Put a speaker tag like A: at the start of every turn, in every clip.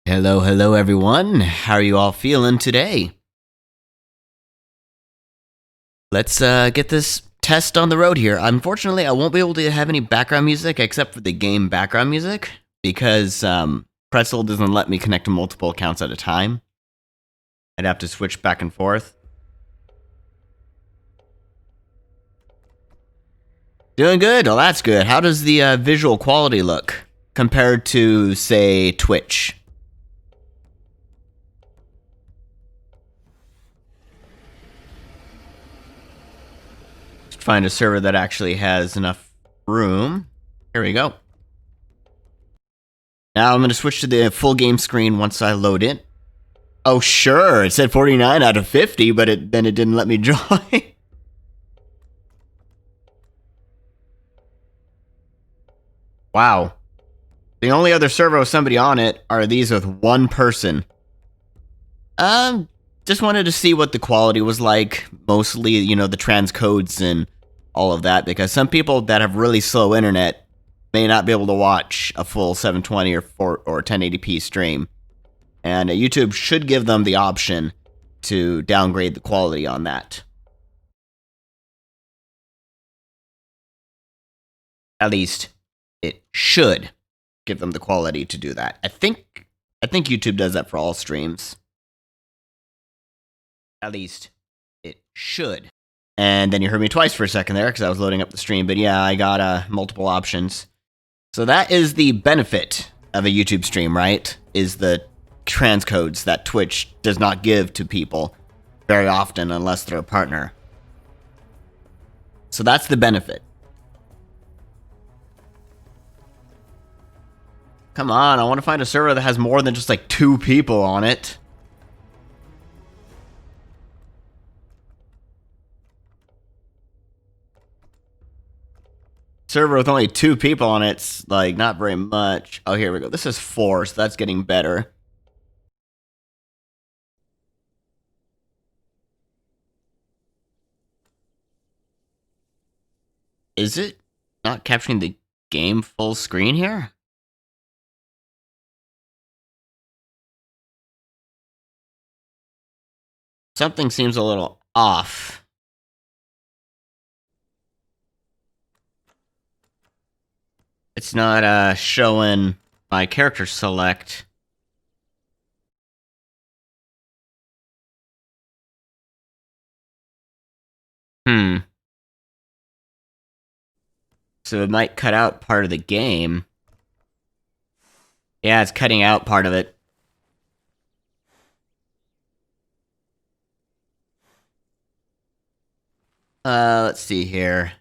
A: Hello everyone. How are you all feeling today? Let's get this test on the road here. Unfortunately, I won't be able to have any background music except for the game background music because Pretzel doesn't let me connect to multiple accounts at a time. I'd have to switch back and forth. Doing good. Well, that's good. How does the visual quality look compared to, say, Twitch? Find a server that actually has enough room. Here we go. Now I'm going to switch to the full game screen once I load it. Oh, sure. It said 49 out of 50, but then it didn't let me join. Wow. The only other server with somebody on it are these with one person. Just wanted to see what the quality was like. Mostly, you know, the transcodes and all of that, because some people that have really slow internet may not be able to watch a full 720 or 1080p stream. And YouTube should give them the option to downgrade the quality on that. At least it should give them the quality to do that. I think YouTube does that for all streams. At least it should. And then you heard me twice for a second there because I was loading up the stream. But yeah, I got multiple options. So that is the benefit of a YouTube stream, right? Is the transcodes that Twitch does not give to people very often unless they're a partner. So that's the benefit. Come on, I want to find a server that has more than just like 2 people on it. Server with only 2 people on it's like not very much. Oh, here we go. This is 4, so that's getting better. Is it not capturing the game full screen here? Something seems a little off. It's not showing my character select. So it might cut out part of the game. Yeah, it's cutting out part of it. Let's see here.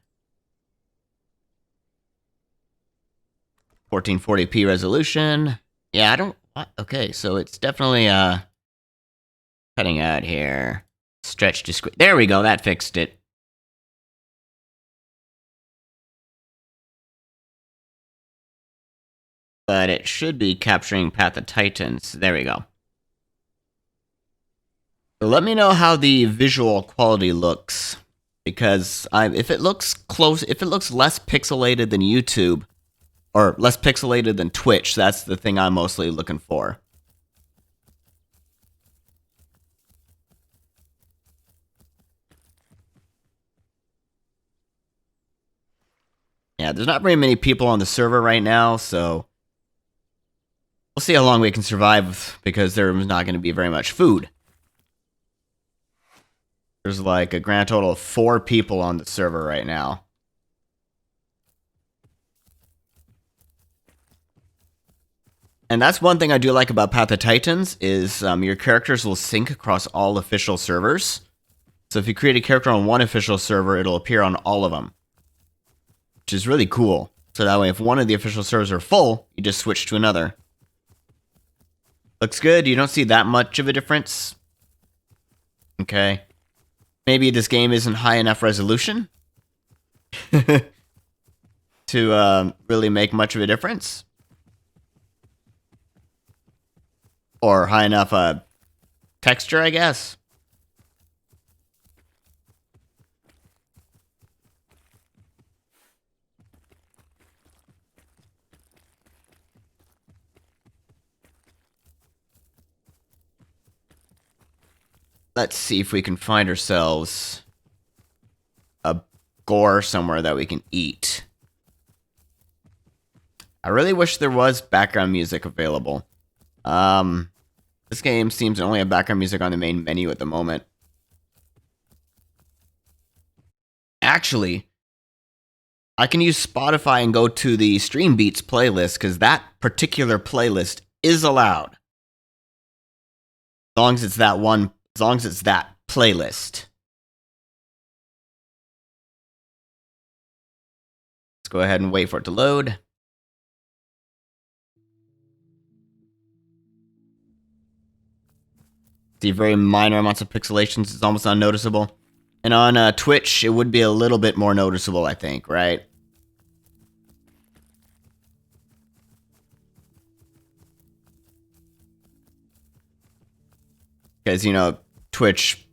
A: 1440p resolution. Yeah, I don't... Okay, so it's definitely, cutting out here. Stretch to squeeze. There we go, that fixed it. But it should be capturing Path of Titans. There we go. So let me know how the visual quality looks. Because if it looks close, if it looks less pixelated than YouTube, or less pixelated than Twitch, that's the thing I'm mostly looking for. Yeah, there's not very many people on the server right now, so we'll see how long we can survive, because there's not going to be very much food. There's like a grand total of 4 people on the server right now. And that's one thing I do like about Path of Titans, is your characters will sync across all official servers. So if you create a character on one official server, it'll appear on all of them. Which is really cool. So that way, if one of the official servers are full, you just switch to another. Looks good. You don't see that much of a difference. Okay. Maybe this game isn't high enough resolution to really make much of a difference. Or high enough texture, I guess. Let's see if we can find ourselves a gore somewhere that we can eat. I really wish there was background music available. This game seems to only have background music on the main menu at the moment. Actually, I can use Spotify and go to the Stream Beats playlist, because that particular playlist is allowed. As long as it's that one, as long as it's that playlist. Let's go ahead and wait for it to load. See very minor amounts of pixelations. It's almost unnoticeable. And on Twitch, it would be a little bit more noticeable, I think, right? Because, you know, Twitch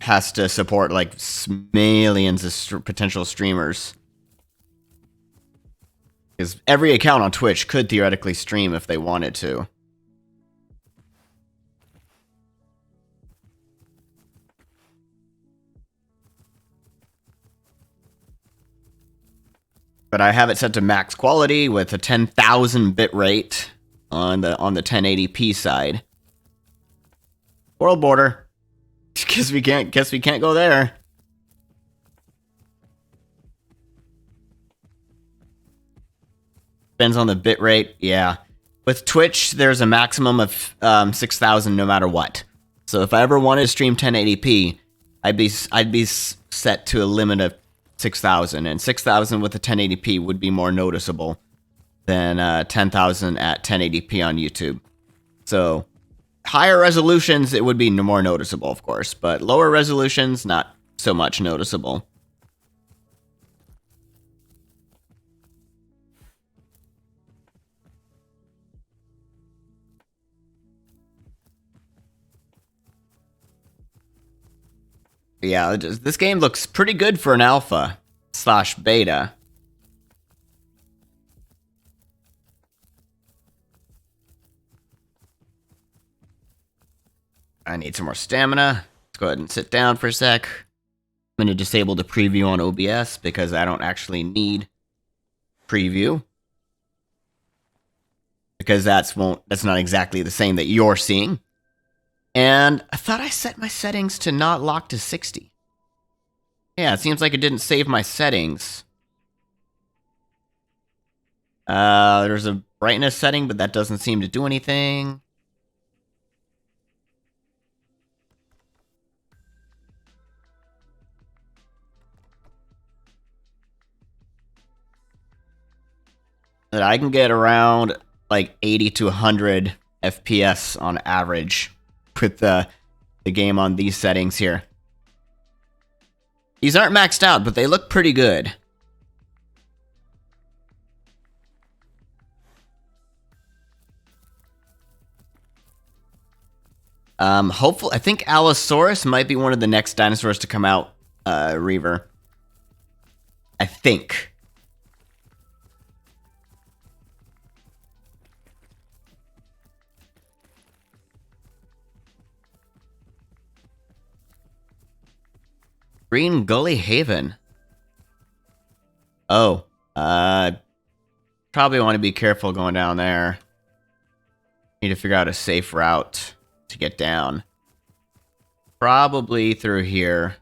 A: has to support, like, millions of potential streamers. Because every account on Twitch could theoretically stream if they wanted to. But I have it set to max quality with a 10,000 bit rate on the 1080p side. World border. Guess we can't go there. Depends on the bit rate. Yeah. With Twitch, there's a maximum of 6,000 no matter what. So if I ever wanted to stream 1080p, I'd be set to a limit of 6,000, and 6,000 with a 1080p would be more noticeable than 10,000 at 1080p on YouTube. So higher resolutions, it would be more noticeable, of course, but lower resolutions, not so much noticeable. Yeah, this game looks pretty good for an alpha / beta. I need some more stamina. Let's go ahead and sit down for a sec. I'm going to disable the preview on OBS because I don't actually need preview. Because that's not exactly the same that you're seeing. And I thought I set my settings to not lock to 60. Yeah, it seems like it didn't save my settings. There's a brightness setting, but that doesn't seem to do anything. that I can get around like 80 to 100 FPS on average with the game on these settings here. These aren't maxed out, but they look pretty good. Hopefully, I think Allosaurus might be one of the next dinosaurs to come out, Reaver. I think. Green Gully Haven. Oh, probably want to be careful going down there. Need to figure out a safe route to get down. Probably through here.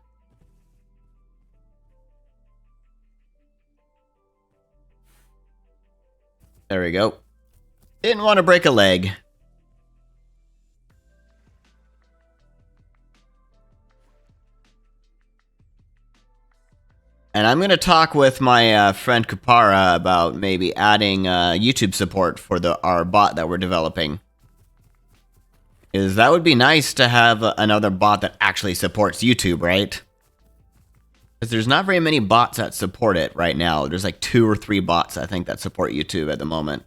A: There we go. Didn't want to break a leg. And I'm going to talk with my friend Kupara about maybe adding YouTube support for our bot that we're developing. Because that would be nice to have another bot that actually supports YouTube, right? Because there's not very many bots that support it right now. There's like 2 or 3 bots, I think, that support YouTube at the moment.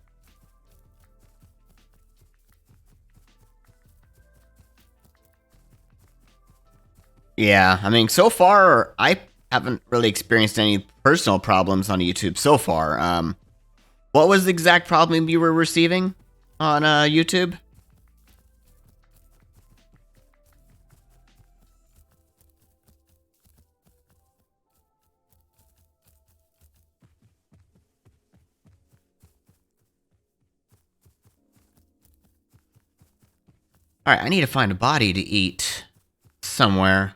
A: Yeah, I mean, so far, I haven't really experienced any personal problems on YouTube so far. What was the exact problem you were receiving on YouTube? Alright, I need to find a body to eat somewhere.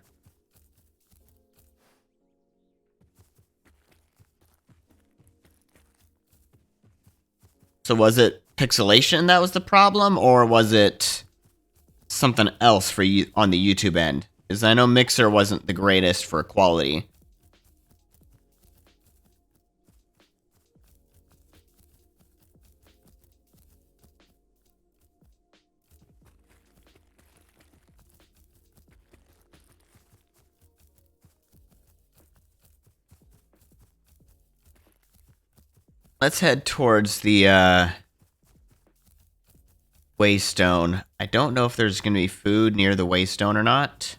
A: So was it pixelation that was the problem, or was it something else for you on the YouTube end? Because I know Mixer wasn't the greatest for quality. Let's head towards the Waystone. I don't know if there's going to be food near the Waystone or not.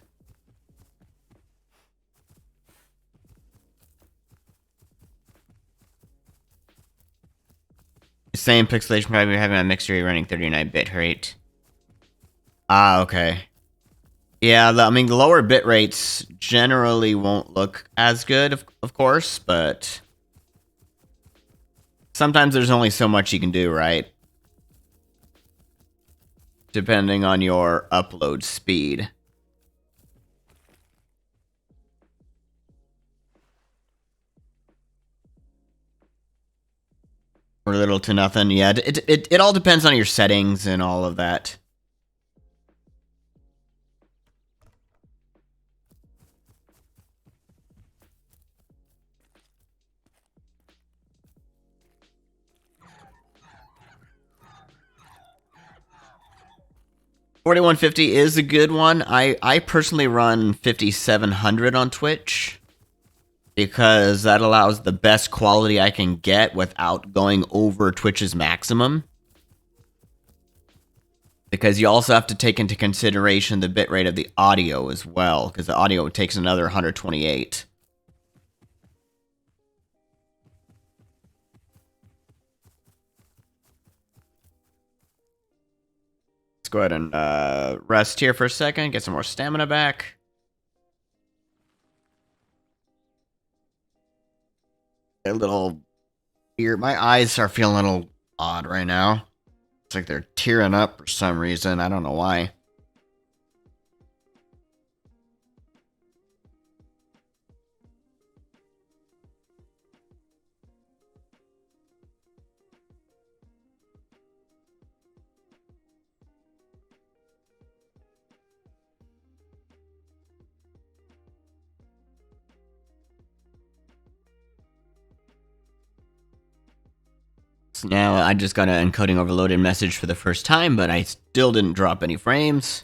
A: Same pixelation probably having a mixture running 39-bit rate. Ah, okay. Yeah, I mean, the lower bit rates generally won't look as good, of course, but sometimes there's only so much you can do, right? Depending on your upload speed. Or little to nothing. Yeah, it all depends on your settings and all of that. $41.50 is a good one. I personally run 5700 on Twitch because that allows the best quality I can get without going over Twitch's maximum. Because you also have to take into consideration the bitrate of the audio as well, because the audio takes another 128. Let's go ahead and rest here for a second, get some more stamina back. A little ear. My eyes are feeling a little odd right now. It's like they're tearing up for some reason. I don't know why. So now I just got an encoding overloaded message for the first time, but I still didn't drop any frames.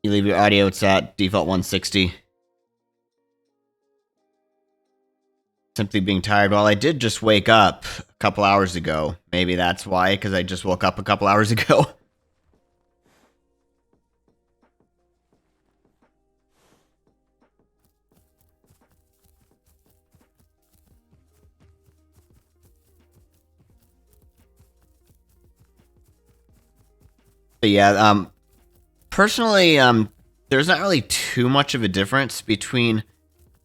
A: You leave your audio, it's at default 160. Simply being tired. Well, I did just wake up a couple hours ago. Maybe that's why, because I just woke up a couple hours ago. But yeah, personally, there's not really too much of a difference between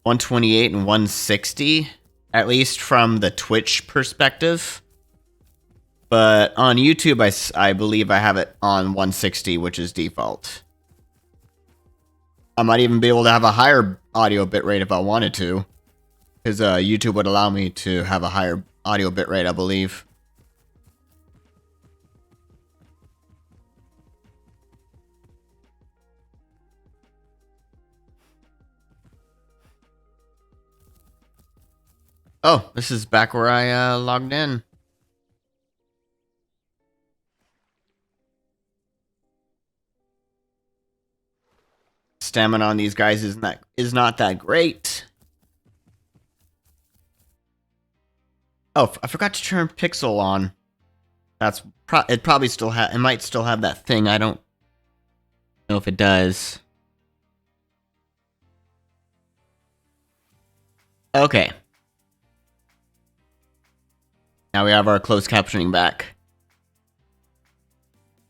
A: 128 and 160, at least from the Twitch perspective. But on YouTube, I believe I have it on 160, which is default. I might even be able to have a higher audio bitrate if I wanted to, because YouTube would allow me to have a higher audio bitrate, I believe. Oh, this is back where I logged in. Stamina on these guys is not that great. Oh, I forgot to turn Pixel on. It probably still it might still have that thing. I don't know if it does. Okay. Now we have our closed captioning back.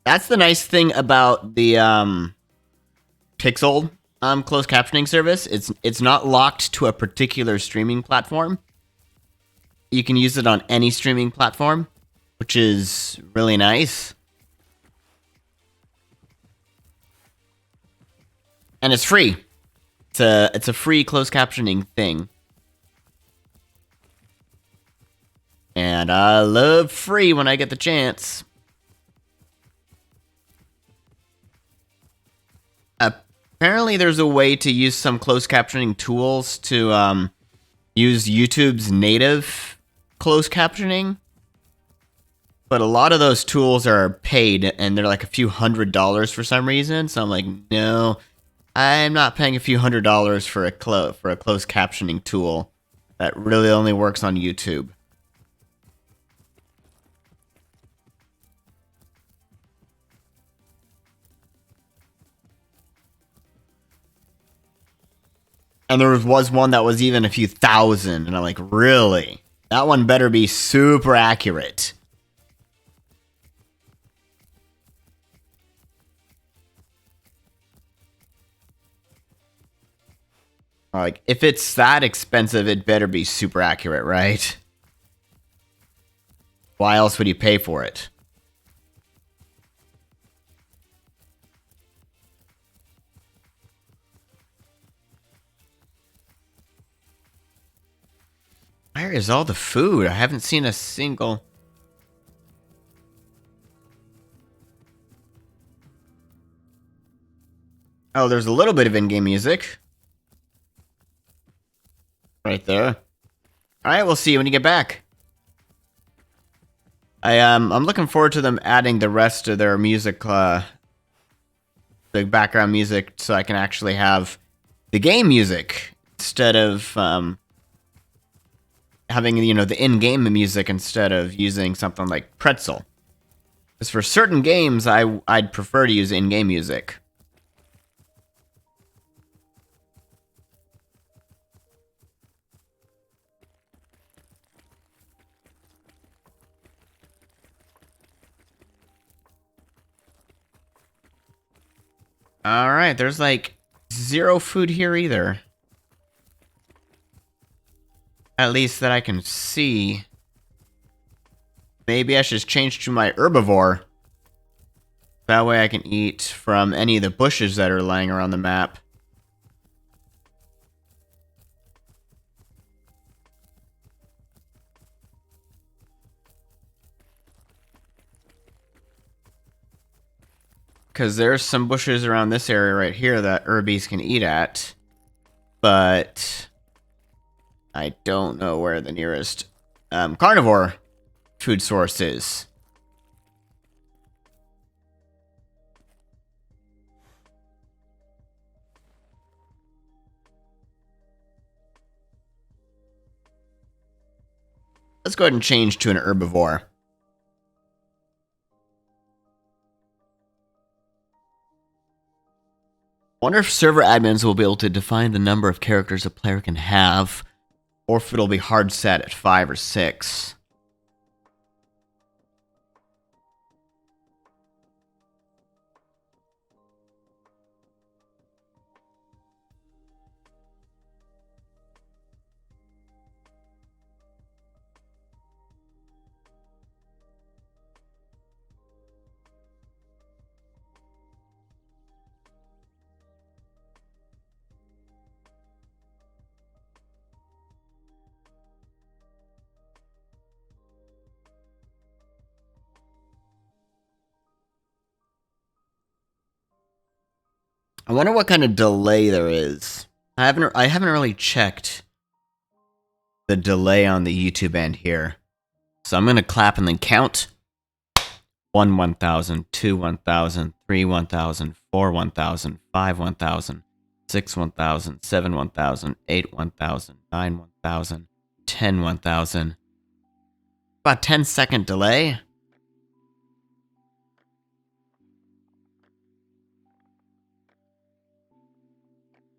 A: That's the nice thing about the Pixel closed captioning service. It's not locked to a particular streaming platform. You can use it on any streaming platform, which is really nice. And it's free. It's a free closed captioning thing. And I love free when I get the chance. Apparently there's a way to use some closed captioning tools to use YouTube's native closed captioning. But a lot of those tools are paid, and they're like a few $100s for some reason. So I'm like, no, I'm not paying a few $100s for a closed captioning tool that really only works on YouTube. And there was one that was even a few thousand, and I'm like, really? That one better be super accurate. Like, if it's that expensive, it better be super accurate, right? Why else would you pay for it? Where is all the food? I haven't seen a single... Oh, there's a little bit of in-game music. Right there. Alright, we'll see you when you get back. I'm looking forward to them adding the rest of their music, the background music, so I can actually have the game music instead of, having, the in-game music instead of using something like Pretzel. Because for certain games, I'd prefer to use in-game music. Alright, there's like zero food here either. At least that I can see. Maybe I should change to my herbivore. That way I can eat from any of the bushes that are lying around the map. because there's some bushes around this area right here that herbies can eat at. But I don't know where the nearest carnivore food source is. Let's go ahead and change to an herbivore. Wonder if server admins will be able to define the number of characters a player can have, or if it'll be hard set at 5 or 6. I wonder what kind of delay there is. I haven't really checked the delay on the YouTube end here. So I'm gonna clap and then count. 1 1000, 2 1000, 3 1000, 4 1000, 5 1000, 6 1000, 7 1000, 8 1000, 9 1000, 10 1000. About 10-second delay.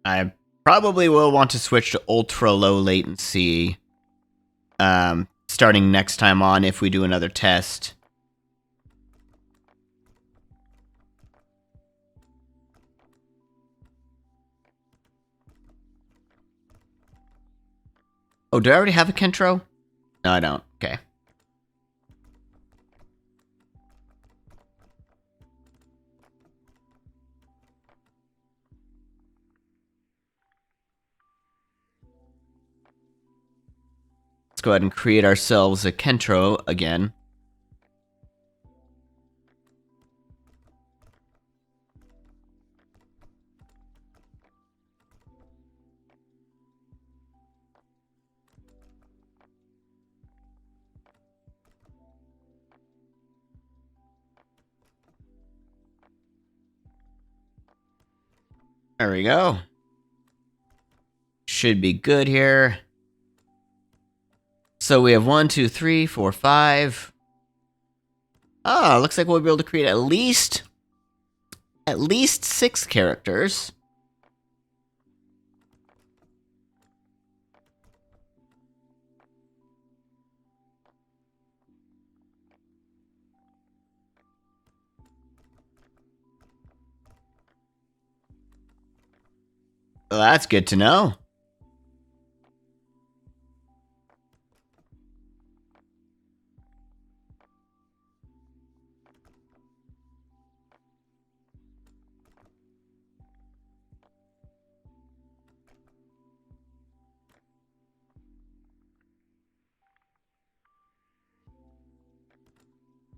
A: I probably will want to switch to ultra low latency starting next time on if we do another test. Oh, do I already have a Kentro? No, I don't. Okay. Let's go ahead and create ourselves a Kentro again. There we go. Should be good here. So we have 1, 2, 3, 4, 5. Ah, looks like we'll be able to create at least 6 characters. Well, that's good to know.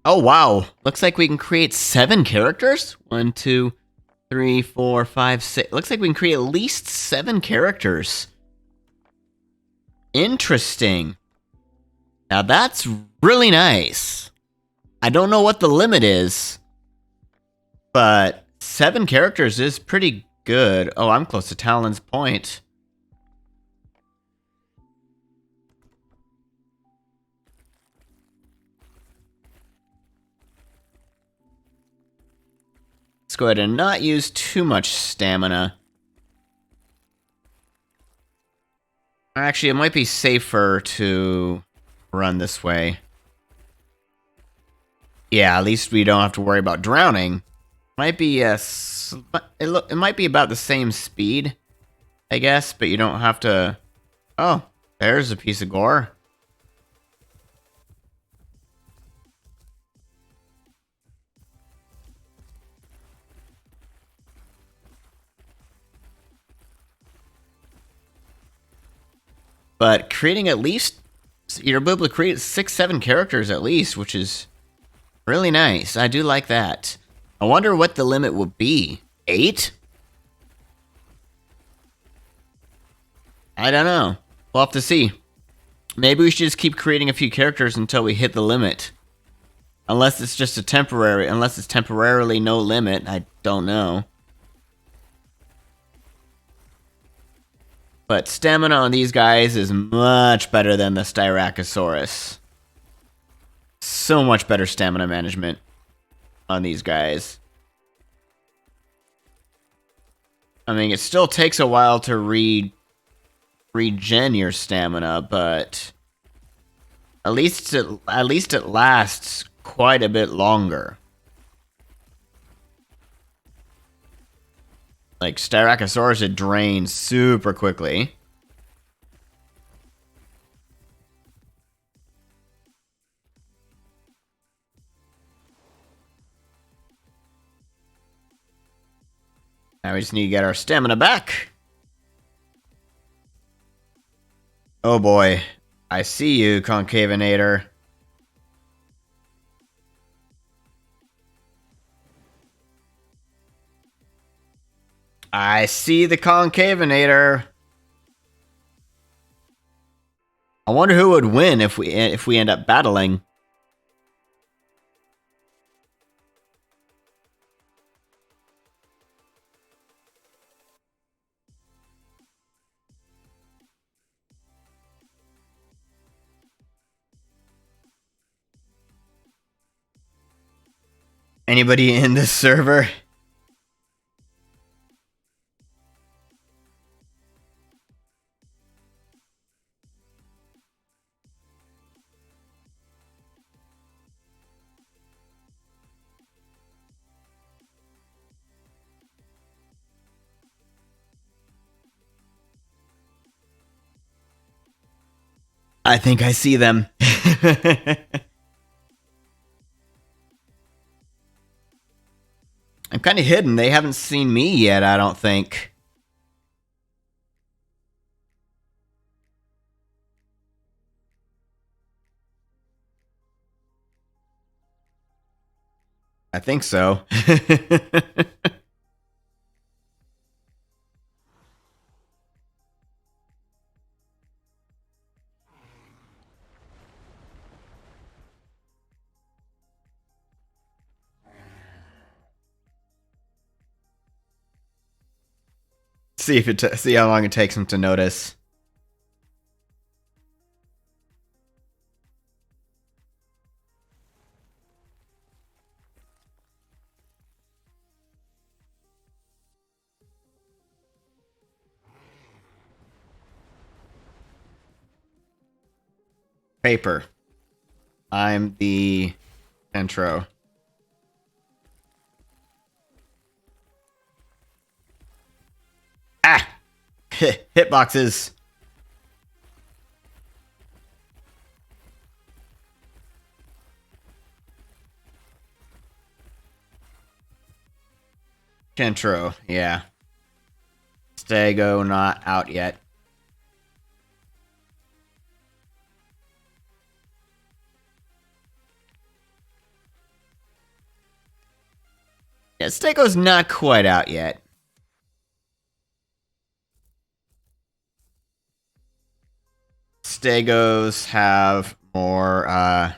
A: Oh, wow. Looks like we can create 7 characters? 1, 2, 3, 4, 5, 6. Looks like we can create at least 7 characters. Interesting. Now that's really nice. I don't know what the limit is, but 7 characters is pretty good. Oh, I'm close to Talon's point. Let's go ahead and not use too much stamina. Actually, it might be safer to run this way. Yeah, at least we don't have to worry about drowning. Might be it might be about the same speed, I guess, but you don't have to. Oh, there's a piece of gore. But creating at least, you're able to create 6, 7 characters at least, which is really nice. I do like that. I wonder what the limit would be. 8? I don't know. We'll have to see. Maybe we should just keep creating a few characters until we hit the limit. Unless it's just a temporary, unless it's temporarily no limit, I don't know. But stamina on these guys is much better than the Styracosaurus. So much better stamina management on these guys. I mean, it still takes a while to regen your stamina, but at least it lasts quite a bit longer. Like Styracosaurus, it drains super quickly. Now we just need to get our stamina back. Oh boy, I see you, Concavinator. I see the Concavinator. I wonder who would win if we end up battling. Anybody in this server? I think I see them. I'm kind of hidden. They haven't seen me yet, I don't think. I think so. See how long it takes them to notice. Paper. I'm the intro. Ah! Hitboxes. Intro, yeah. Stego not out yet. Yeah, Stego's not quite out yet. Stegos have more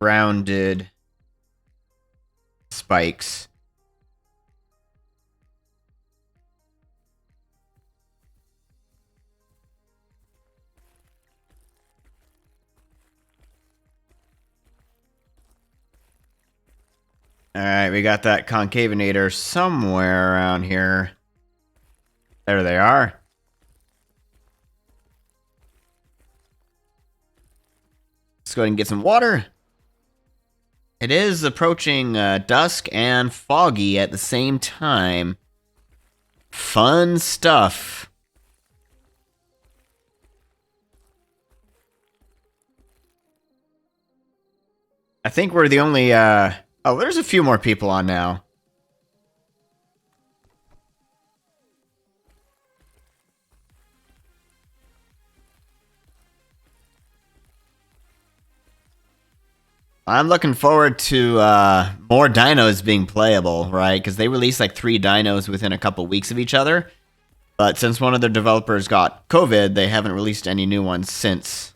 A: rounded spikes. Alright, we got that Concavinator somewhere around here. There they are. Let's go ahead and get some water. It is approaching dusk and foggy at the same time. Fun stuff. I think we're the only... Oh, there's a few more people on now. I'm looking forward to more dinos being playable, right? Because they released like 3 dinos within a couple weeks of each other. But since one of their developers got COVID, they haven't released any new ones since.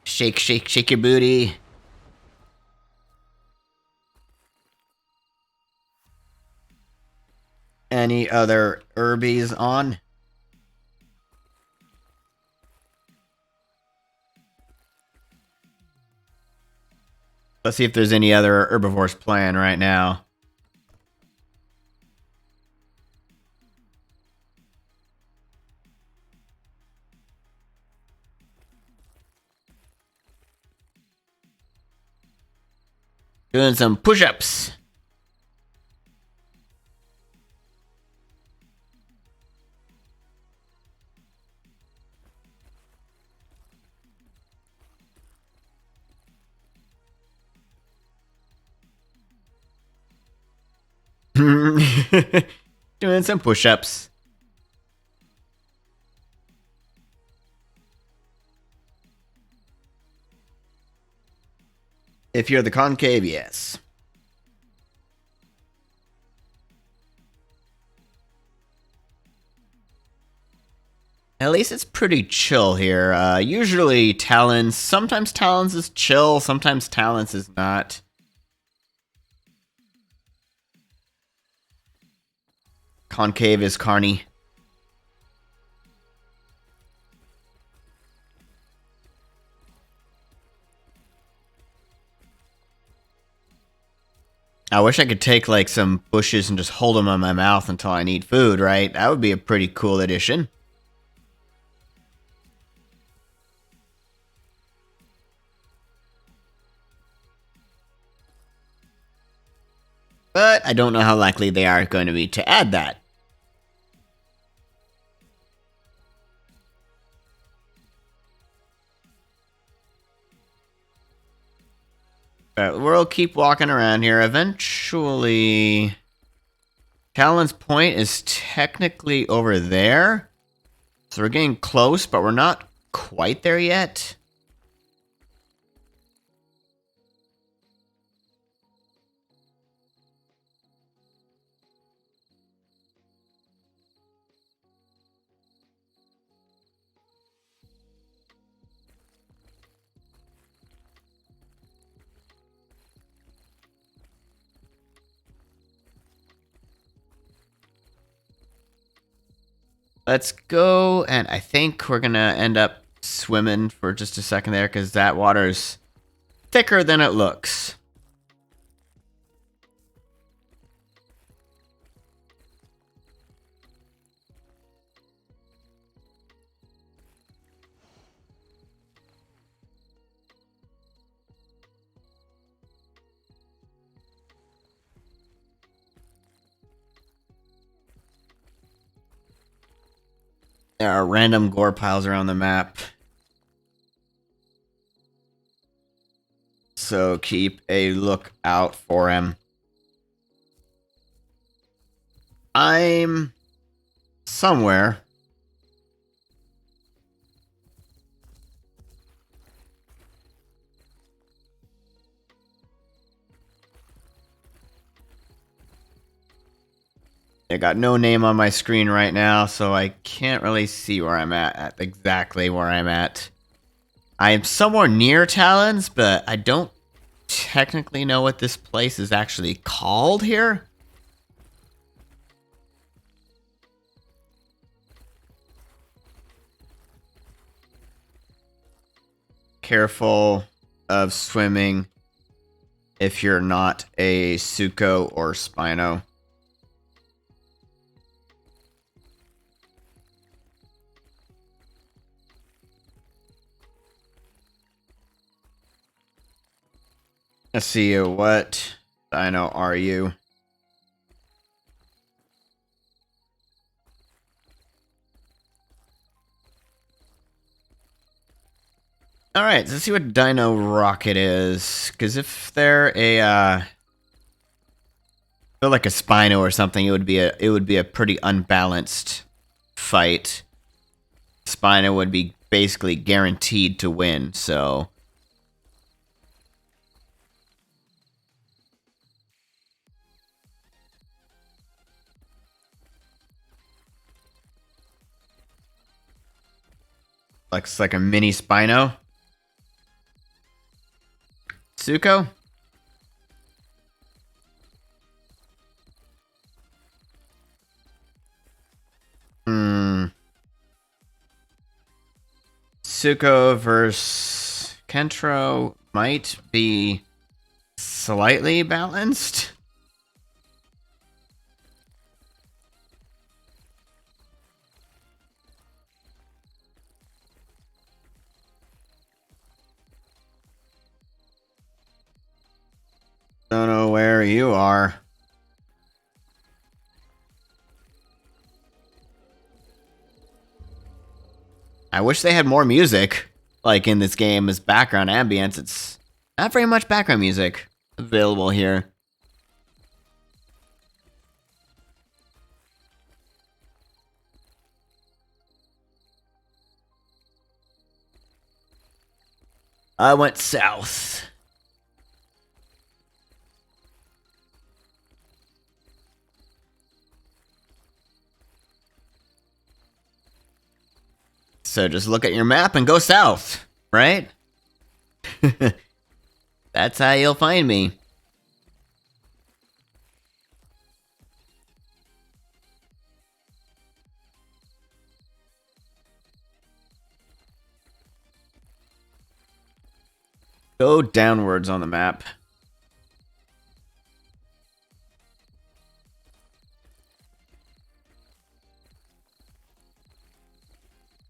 A: Shake, shake, shake your booty. Any other herbies on? Let's see if there's any other herbivores playing right now. Doing some push-ups. Doing some push-ups. If you're the concave, yes. At least it's pretty chill here. Usually Talons, sometimes Talons is chill, sometimes Talons is not. Concave is Carney. I wish I could take like some bushes and just hold them in my mouth until I need food, right? That would be a pretty cool addition. But I don't know how likely they are going to be to add that. But we'll keep walking around here. Eventually, Talon's Point is technically over there. So we're getting close, but we're not quite there yet. Let's go, and I think we're gonna end up swimming for just a second there, because that water's thicker than it looks. There are random gore piles around the map. So keep a lookout for him. I'm somewhere. I got no name on my screen right now, so I can't really see where I'm at exactly where I'm at. I'm somewhere near Talons, but I don't technically know what this place is actually called here. Careful of swimming if you're not a Suko or Spino. Let's see, what Dino are you? Alright, let's see what Dino Rocket is. Because if they're they're like a Spino or something, it would be a pretty unbalanced fight. Spino would be basically guaranteed to win, so. Looks like a mini Spino. Suko? Suko versus Kentro might be slightly balanced. Don't know where you are. I wish they had more music, like in this game as background ambience. It's not very much background music available here. I went south. So just look at your map and go south, right? That's how you'll find me. Go downwards on the map.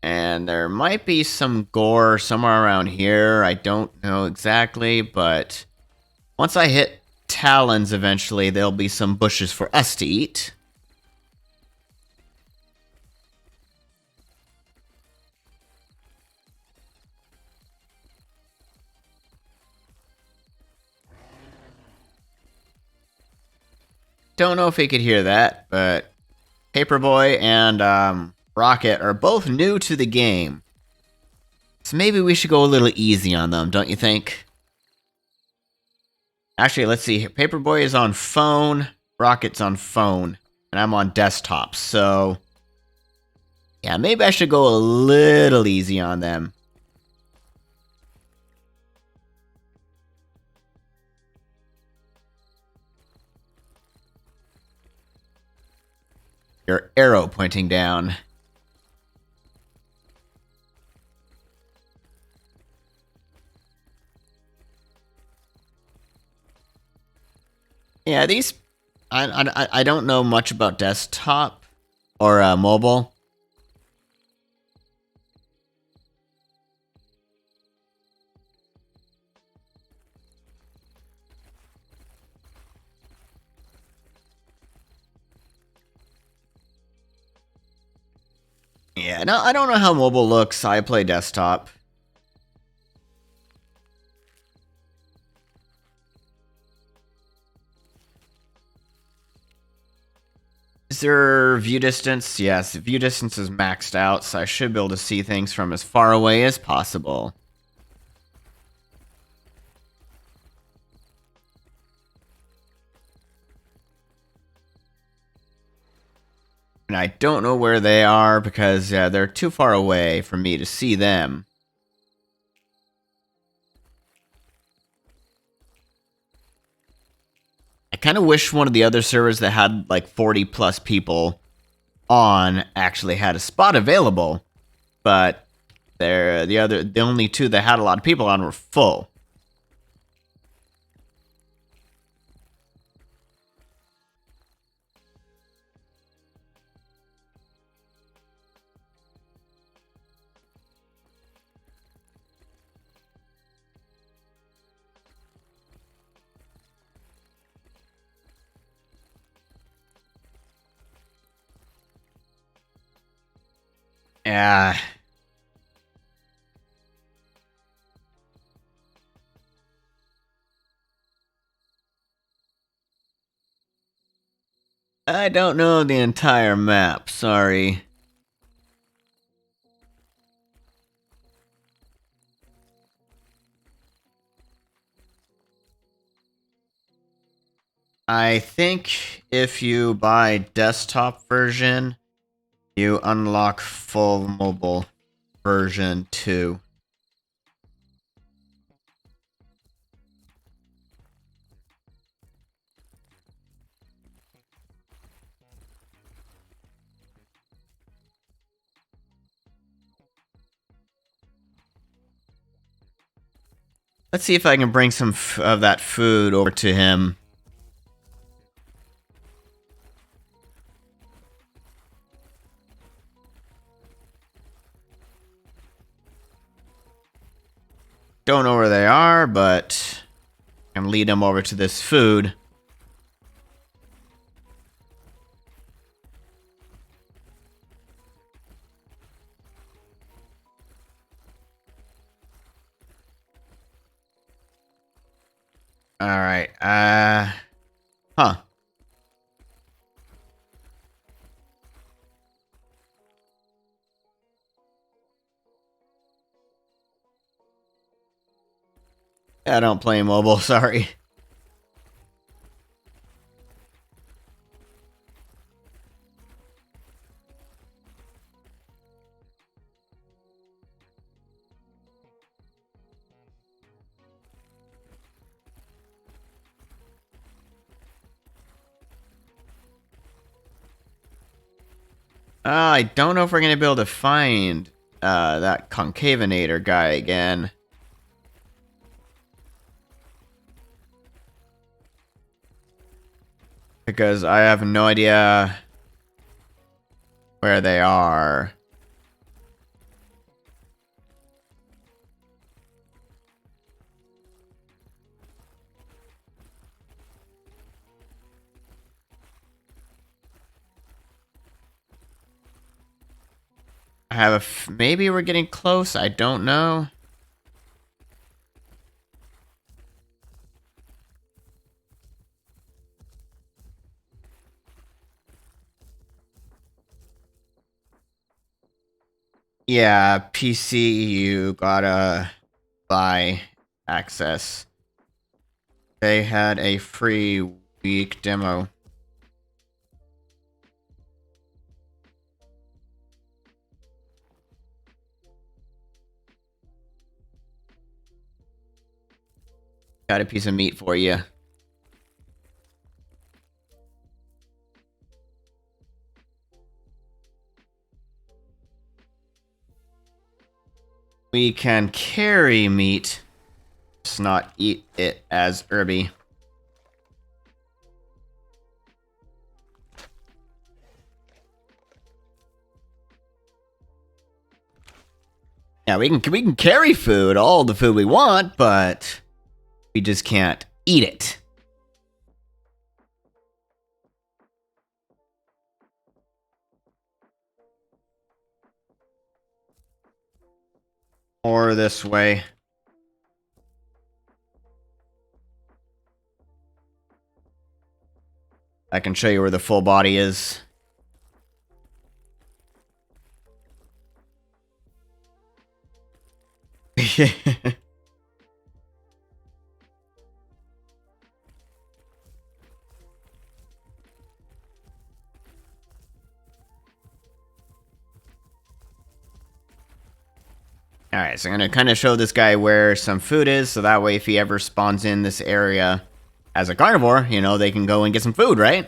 A: And there might be some gore somewhere around here. I don't know exactly, but once I hit Talons eventually, there'll be some bushes for us to eat. Don't know if he could hear that, but Paperboy and Rocket are both new to the game. So maybe we should go a little easy on them, don't you think? Actually, let's see. Paperboy is on phone, Rocket's on phone, and I'm on desktop, so. Yeah, maybe I should go a little easy on them. Your arrow pointing down. Yeah, these. I don't know much about desktop or mobile. Yeah, no, I don't know how mobile looks. I play desktop. Is there view distance? Yes, view distance is maxed out, so I should be able to see things from as far away as possible. And I don't know where they are because they're too far away for me to see them. I kind of wish one of the other servers that had like 40 plus people on actually had a spot available, but the only two that had a lot of people on were full. Yeah. I don't know the entire map, sorry. I think if you buy desktop version, you unlock full mobile version too. Let's see if I can bring some of that food over to him. Don't know where they are, but I can lead him over to this food. Alright, huh. I don't play mobile, sorry. I don't know if we're gonna be able to find that concavinator guy again. Because I have no idea where they are. I have a maybe we're getting close, I don't know. Yeah, PC, you gotta buy access. They had a free week demo. Got a piece of meat for you. We can carry meat, just not eat it as herby. Yeah, we can carry food, all the food we want, but we just can't eat it. Or this way. I can show you where the full body is. Alright, so I'm gonna kind of show this guy where some food is, so that way if he ever spawns in this area as a carnivore, you know, they can go and get some food, right?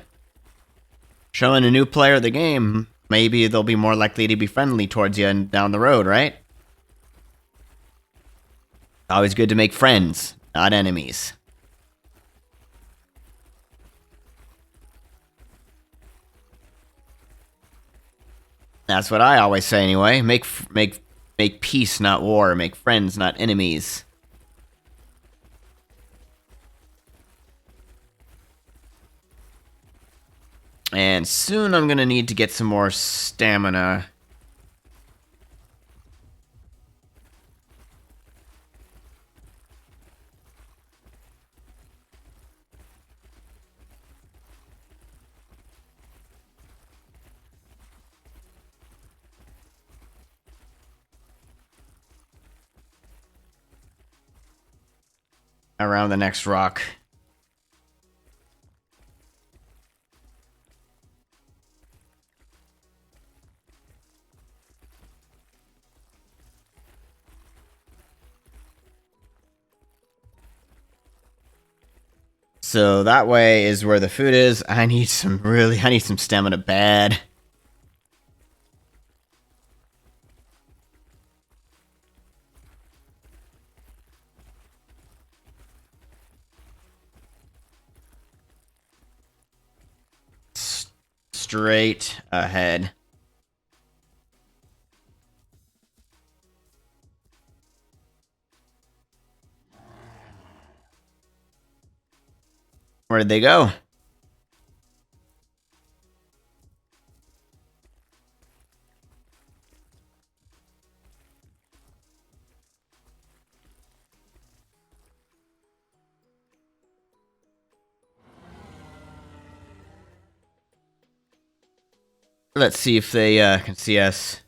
A: Showing a new player the game, maybe they'll be more likely to be friendly towards you and down the road, right? Always good to make friends, not enemies. That's what I always say anyway. Make peace, not war. Make friends, not enemies. And soon I'm gonna need to get some more stamina. around the next rock. So that way is where the food is. I need some stamina bad. Straight ahead. Where did they go? Let's see if they can see us.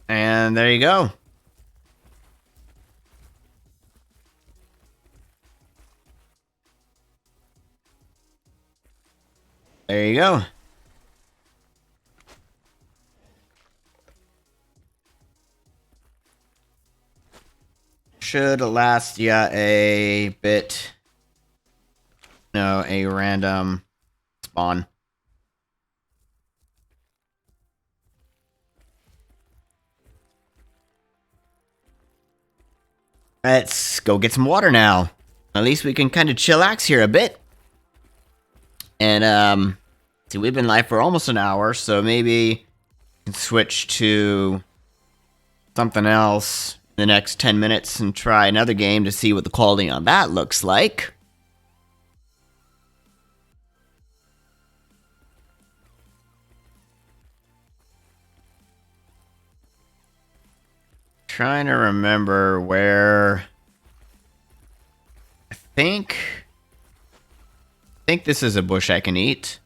A: And there you go. There you go. Should last ya a bit. No, a random spawn. Let's go get some water now. At least we can kind of chillax here a bit. And, see, we've been live for almost an hour, so maybe we can switch to something else in the next 10 minutes and try another game to see what the quality on that looks like. Trying to remember where... I think this is a bush I can eat.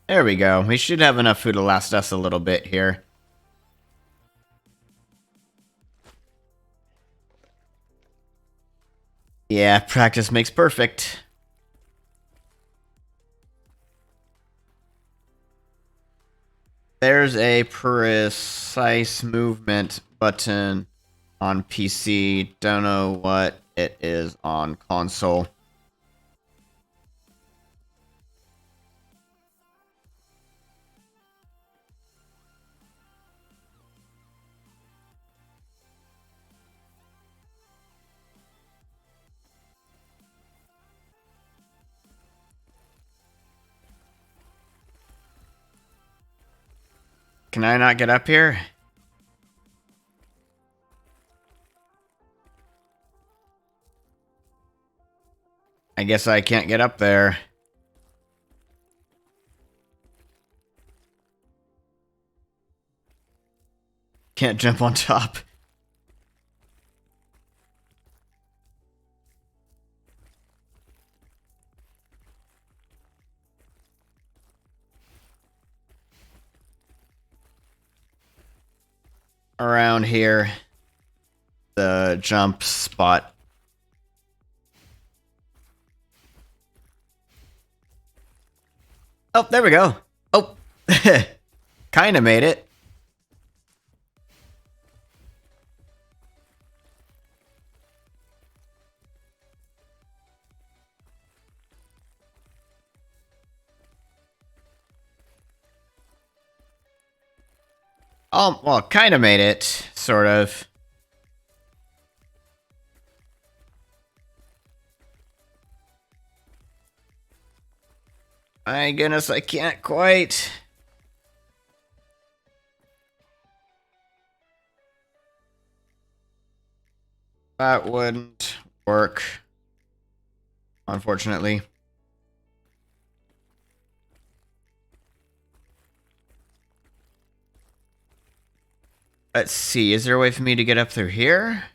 A: There we go. We should have enough food to last us a little bit here. Yeah, practice makes perfect. There's a precise movement button on PC. Don't know what it is on console. Can I not get up here? I guess I can't get up there. Can't jump on top. Around here, the jump spot. Oh, there we go. Oh, kind of made it. Oh, well, kind of made it, sort of. My goodness, I can't quite. That wouldn't work, unfortunately. Let's see, is there a way for me to get up through here?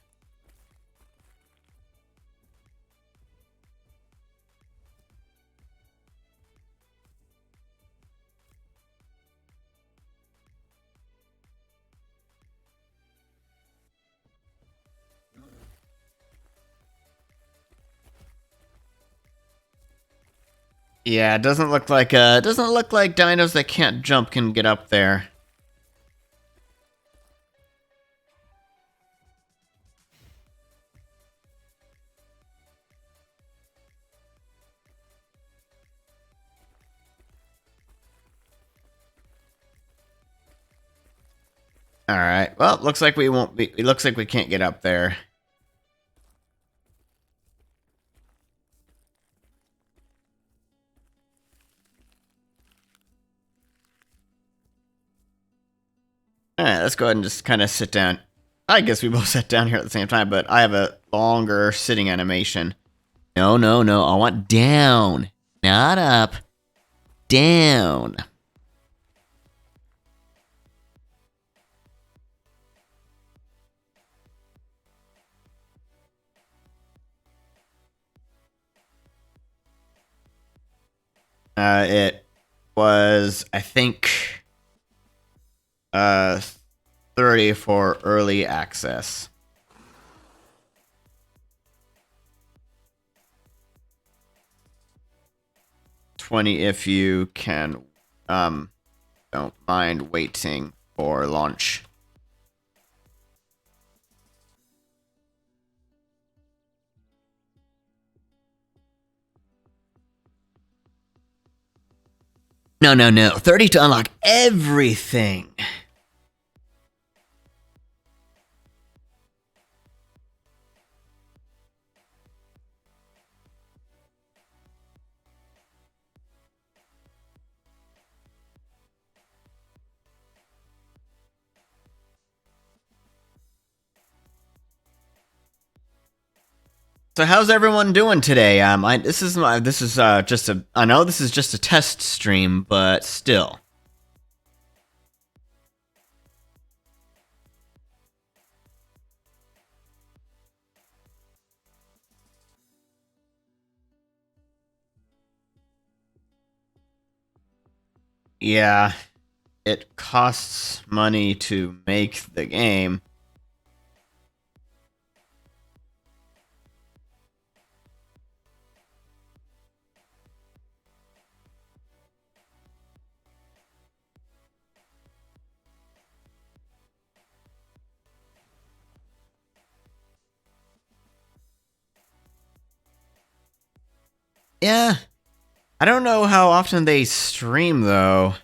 A: Yeah, it doesn't look like dinos that can't jump can get up there. All right. Well, looks like we won't be. It looks like we can't get up there. All right, let's go ahead and just kind of sit down. I guess we both sat down here at the same time, but I have a longer sitting animation. No, no, no. I want down, not up. Down. It was, I think, 30 for early access. 20 if you can, don't mind waiting for launch. No, no, no. 30 to unlock everything. So how's everyone doing today? I know this is just a test stream, but still. Yeah, it costs money to make the game. Yeah. I don't know how often they stream, though.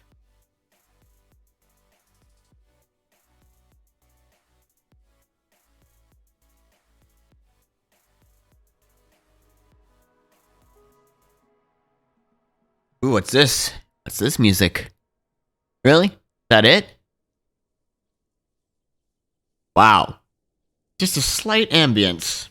A: Ooh, what's this? What's this music? Really? Is that it? Wow. Just a slight ambience.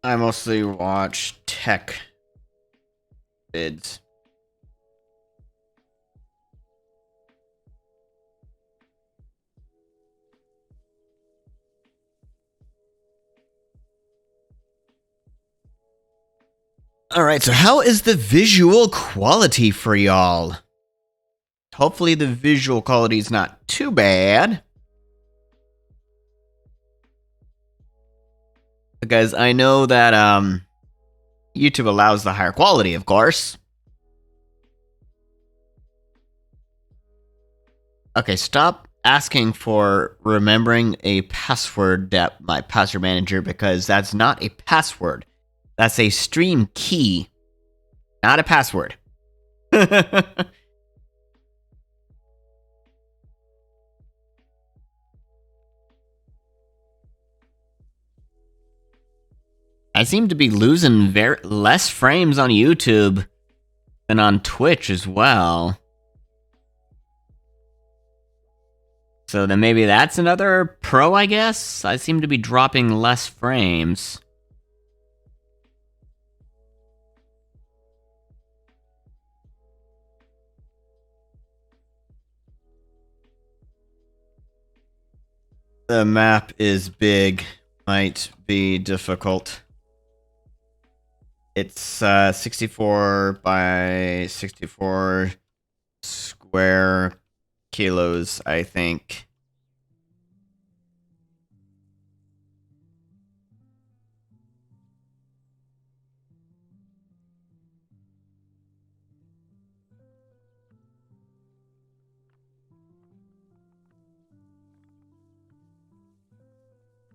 A: I mostly watch tech vids. Alright, so how is the visual quality for y'all? Hopefully the visual quality is not too bad. Because I know that YouTube allows the higher quality, of course. Okay, stop asking for remembering a password that my password manager, because that's not a password. That's a stream key, not a password. I seem to be losing less frames on YouTube than on Twitch as well. So then maybe that's another pro, I guess? I seem to be dropping less frames. The map is big. Might be difficult. It's 64 by 64 square kilos, I think.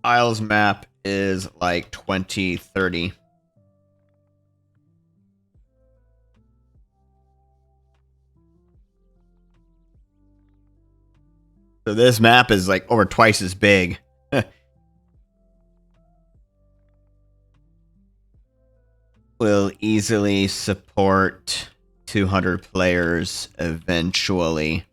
A: Isles map is like 2030. So this map is like over twice as big. Will easily support 200 players eventually.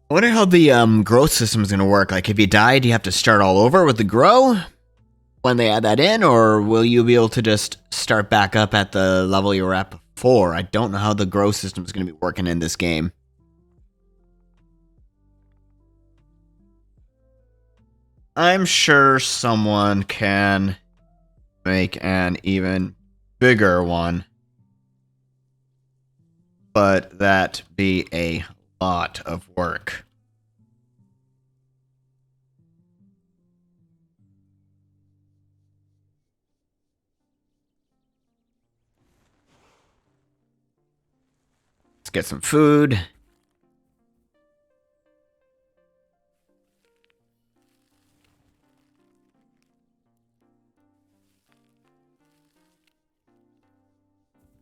A: I wonder how the growth system is going to work. Like, if you die, do you have to start all over with the grow when they add that in? Or will you be able to just start back up at the level you were at before? I don't know how the growth system is going to be working in this game. I'm sure someone can make an even bigger one. But that be a lot of work. Let's get some food.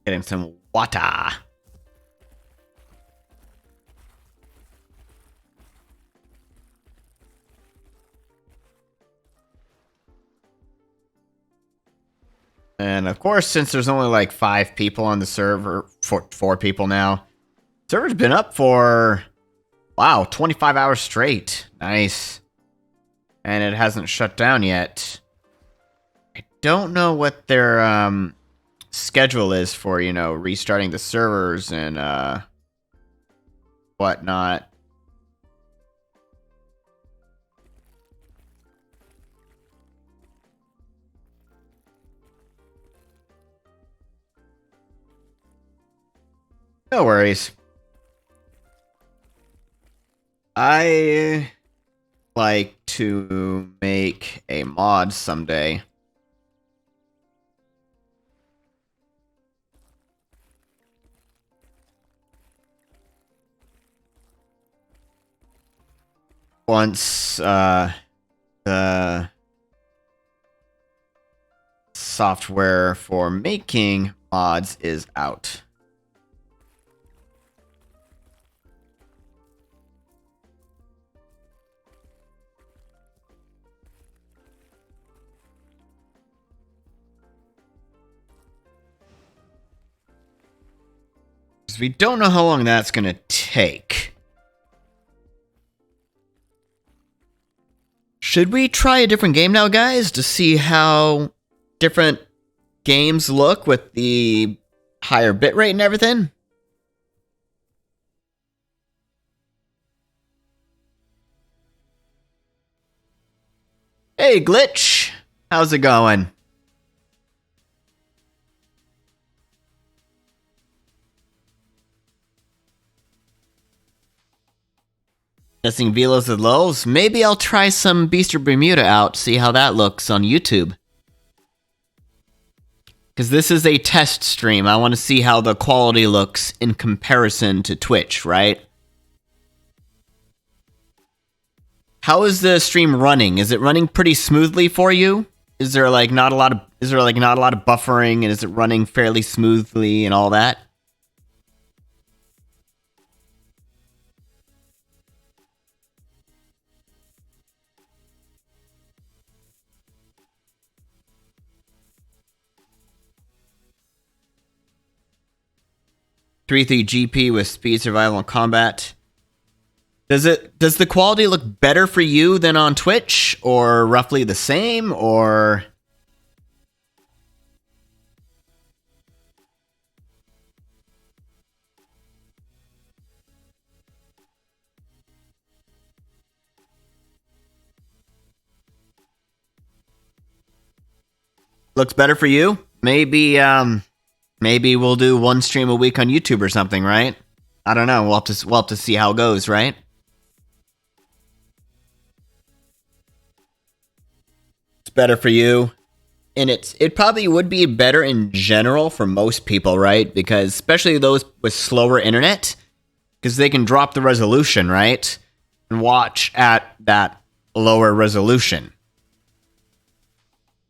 A: Getting some water. And of course, since there's only like 5 people on the server, 4 people now, server's been up for, wow, 25 hours straight. Nice. And it hasn't shut down yet. I don't know what their schedule is for, you know, restarting the servers and whatnot. No worries. I like to make a mod someday. Once the software for making mods is out. We don't know how long that's going to take. Should we try a different game now, guys, to see how different games look with the higher bitrate and everything? Hey, Glitch. How's it going? Guessing Velos and Lulls. Maybe I'll try some Beast of Bermuda out, see how that looks on YouTube. Because this is a test stream. I want to see how the quality looks in comparison to Twitch, right? How is the stream running? Is it running pretty smoothly for you? Is there not a lot of buffering, and is it running fairly smoothly and all that? 3.3 GP with speed, survival, and combat. Does the quality look better for you than on Twitch, or roughly the same, or? Looks better for you? Maybe we'll do one stream a week on YouTube or something, right? I don't know. We'll have to see how it goes, right? It's better for you. And it probably would be better in general for most people, right? Because especially those with slower internet, because they can drop the resolution, right? And watch at that lower resolution.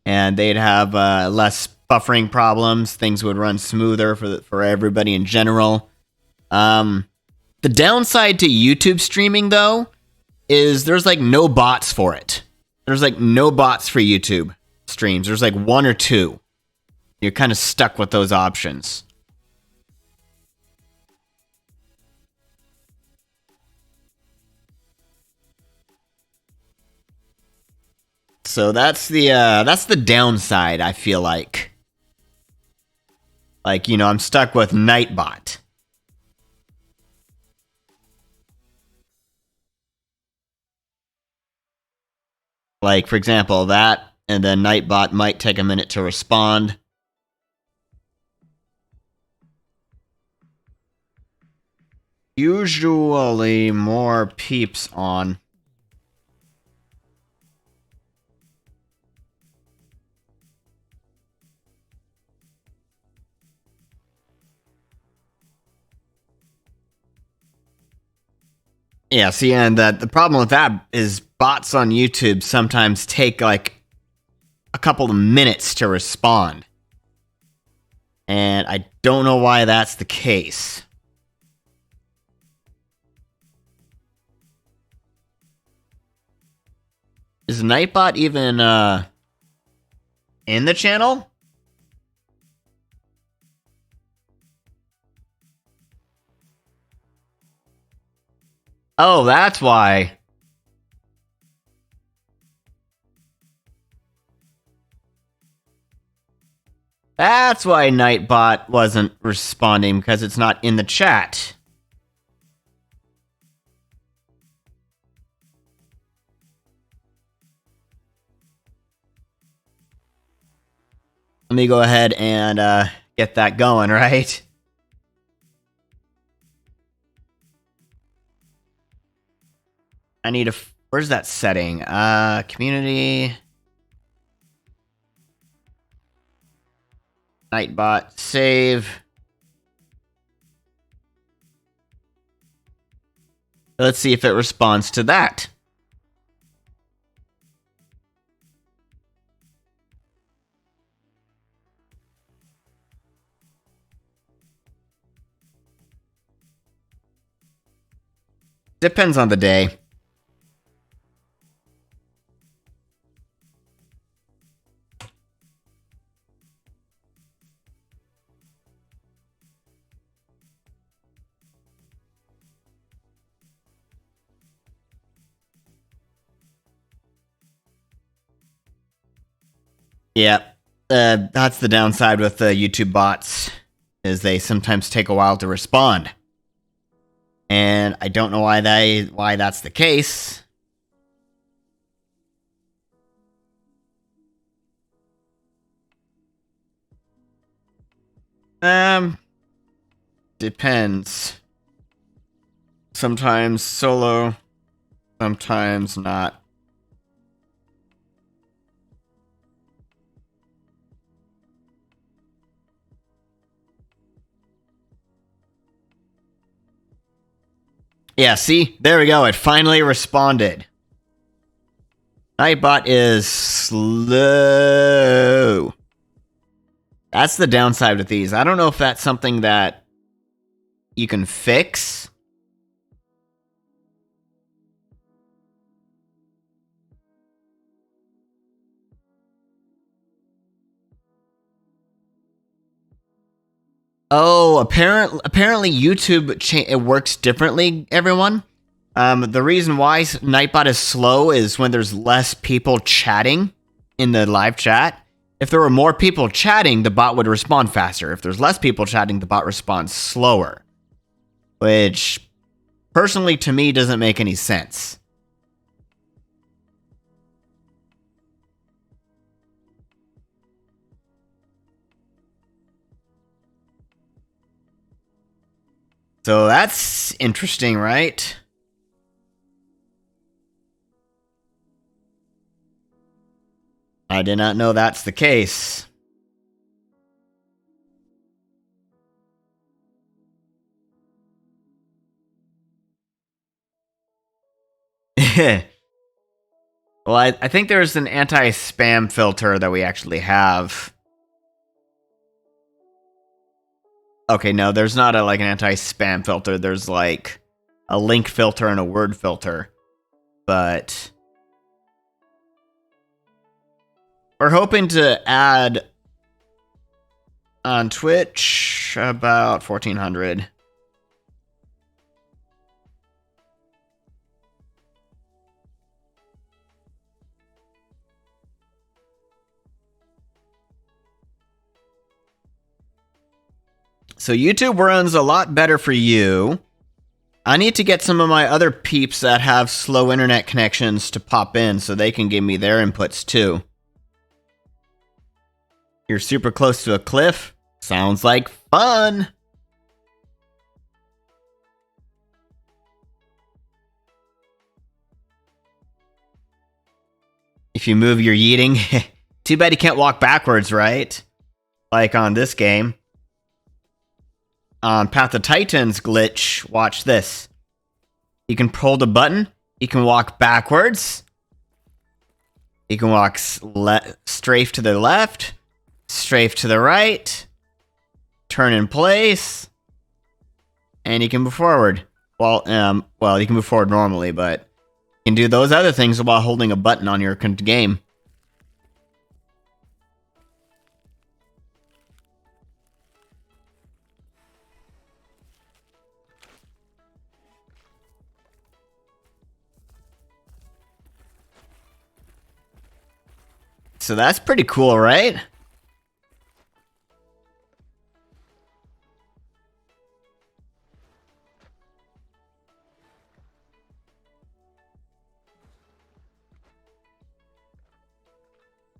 A: And they'd have less buffering problems. Things would run smoother for everybody in general. The downside to YouTube streaming, though, is there's like no bots for it. There's like no bots for YouTube streams. There's like one or two. You're kind of stuck with those options. So that's the downside, I feel like. Like, you know, I'm stuck with Nightbot. Like, for example, that, and then Nightbot might take a minute to respond. Usually more peeps on. Yeah, see, and the problem with that is bots on YouTube sometimes take like a couple of minutes to respond. And I don't know why that's the case. Is Nightbot even in the channel? Oh, that's why. That's why Nightbot wasn't responding, because it's not in the chat. Let me go ahead and get that going, right? I need a... Where's that setting? Community... Nightbot, save. Let's see if it responds to that. Depends on the day. Yeah, that's the downside with the YouTube bots, is they sometimes take a while to respond. And I don't know why that's the case. Depends. Sometimes solo, sometimes not. Yeah, see? There we go. It finally responded. Nightbot is slow. That's the downside with these. I don't know if that's something that you can fix. Oh, apparently YouTube it works differently, everyone. The reason why Nightbot is slow is when there's less people chatting in the live chat. If there were more people chatting, the bot would respond faster. If there's less people chatting, the bot responds slower. Which, personally, to me, doesn't make any sense. So that's interesting, right? I did not know that's the case. Well, I think there's an anti-spam filter that we actually have. Okay, no, there's not an anti-spam filter. There's like a link filter and a word filter. But we're hoping to add on Twitch about 1,400. So YouTube runs a lot better for you. I need to get some of my other peeps that have slow internet connections to pop in so they can give me their inputs too. You're super close to a cliff? Sounds like fun! If you move, you're yeeting. Too bad you can't walk backwards, right? Like on this game. On Path of Titans glitch, watch this. You can hold a button, you can walk backwards, you can walk strafe to the left, strafe to the right, turn in place, and you can move forward. Well, you can move forward normally, but you can do those other things while holding a button on your game. So that's pretty cool, right?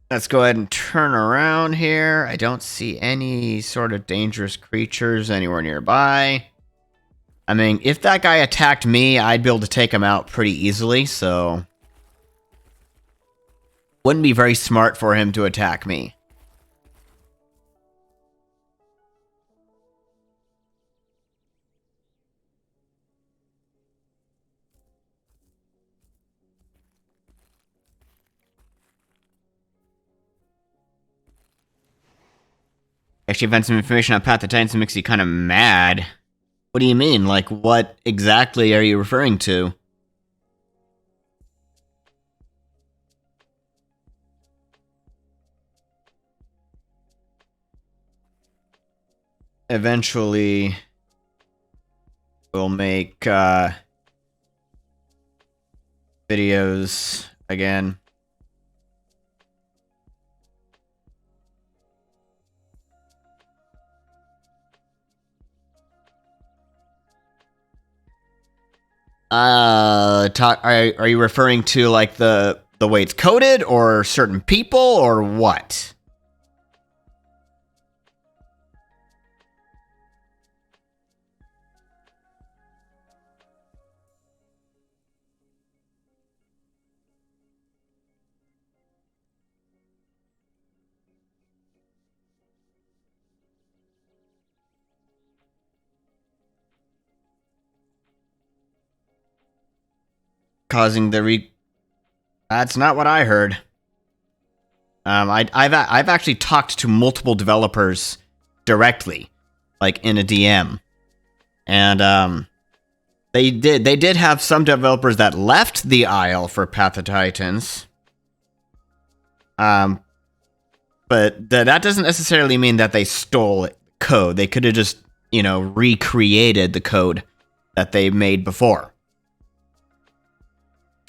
A: Let's go ahead and turn around here. I don't see any sort of dangerous creatures anywhere nearby. I mean, if that guy attacked me, I'd be able to take him out pretty easily, so wouldn't be very smart for him to attack me. Actually, found some information on Path of Titans that makes you kind of mad. What do you mean? Like, what exactly are you referring to? Eventually, we'll make videos again. Are you referring to like the way it's coded, or certain people, or what? Causing the That's not what I heard. I've actually talked to multiple developers directly, like in a DM, and they did have some developers that left the Isle for Path of Titans. But that doesn't necessarily mean that they stole code. They could have just recreated the code that they made before.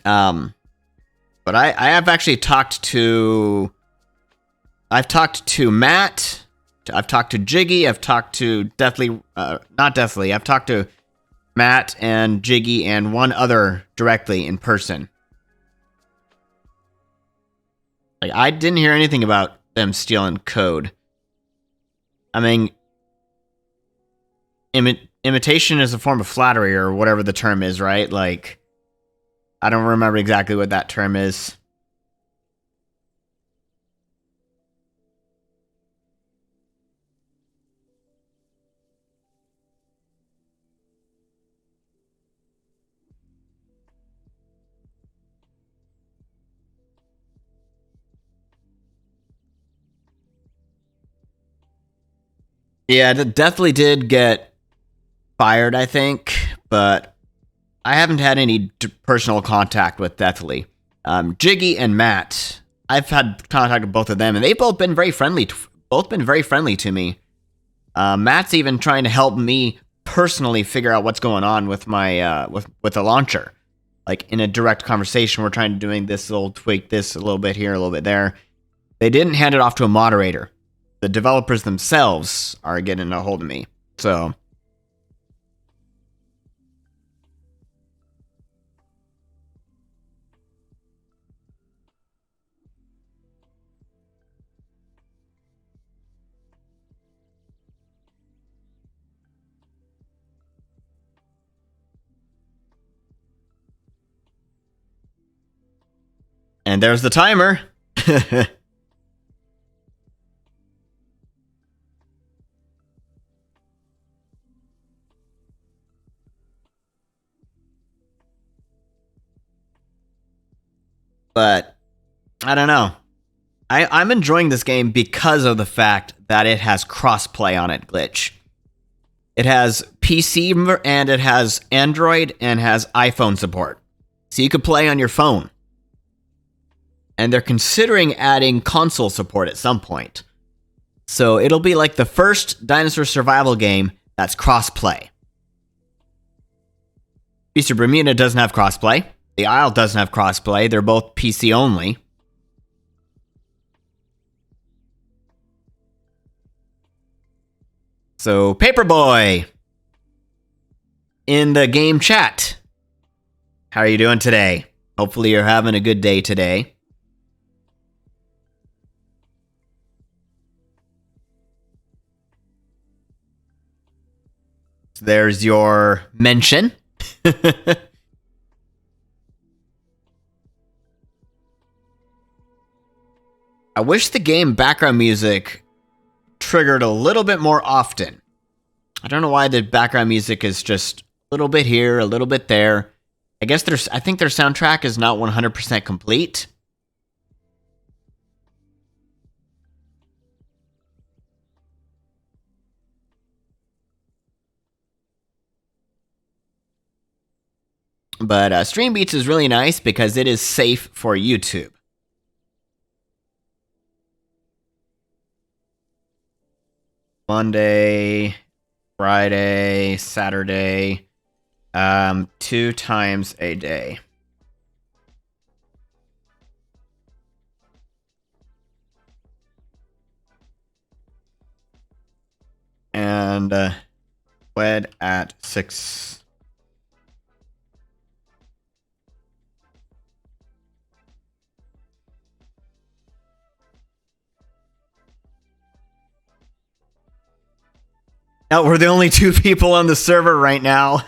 A: But I have actually I've talked to Matt, I've talked to Jiggy, I've talked to not Deathly, I've talked to Matt and Jiggy and one other directly in person. Like, I didn't hear anything about them stealing code. I mean, imitation is a form of flattery, or whatever the term is, right? Like, I don't remember exactly what that term is. Yeah, it definitely did get fired, I think, but I haven't had any personal contact with Deathly. Jiggy and Matt, I've had contact with both of them, and they've both been very friendly. Both been very friendly to me. Matt's even trying to help me personally figure out what's going on with my with the launcher. Like, in a direct conversation, we're trying to doing this little tweak, this a little bit here, a little bit there. They didn't hand it off to a moderator. The developers themselves are getting a hold of me. So, and there's the timer. But I don't know. I'm enjoying this game because of the fact that it has crossplay on it, Glitch. It has PC and it has Android and has iPhone support. So you could play on your phone. And they're considering adding console support at some point. So it'll be like the first dinosaur survival game that's crossplay. Beast of Bermuda doesn't have crossplay. The Isle doesn't have crossplay. They're both PC only. So, Paperboy, in the game chat, how are you doing today? Hopefully you're having a good day today. So there's your mention. I wish the game background music triggered a little bit more often. I don't know why the background music is just a little bit here, a little bit there. I think their soundtrack is not 100% complete. But Stream Beats is really nice because it is safe for YouTube. Monday, Friday, Saturday, 2 times a day. And wed at 6. Oh, we're the only 2 people on the server right now.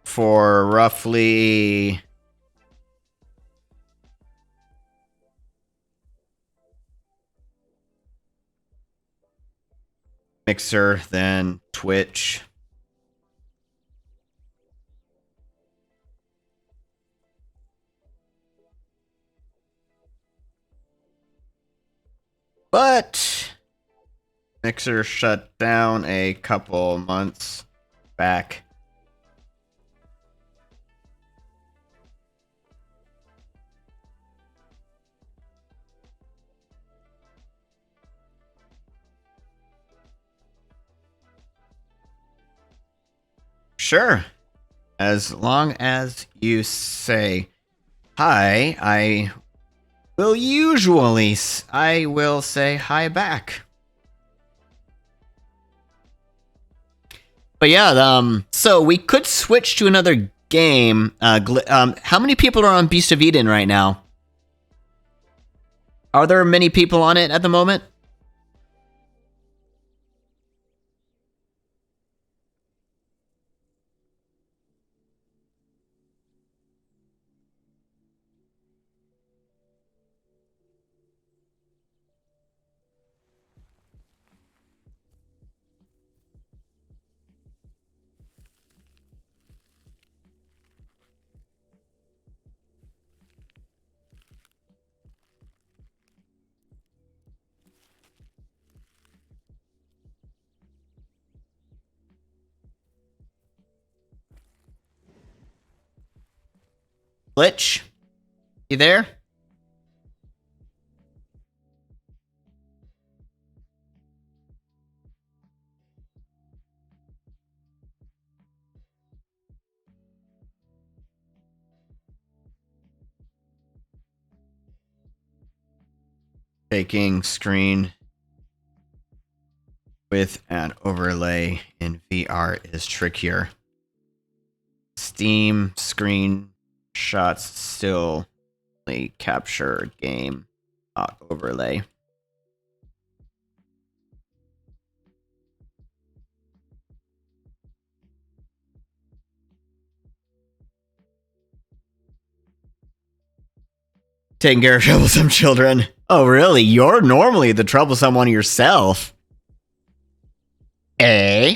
A: For roughly Mixer, then Twitch. But Mixer shut down a couple months back. Sure. As long as you say hi, I will say hi back. But yeah, so we could switch to another game. How many people are on Beast of Eden right now? Are there many people on it at the moment? Glitch? You there? Taking screen with an overlay in VR is trickier. Steam screenshots still capture game overlay. Taking care of troublesome children. Oh, really? You're normally the troublesome one yourself. Eh?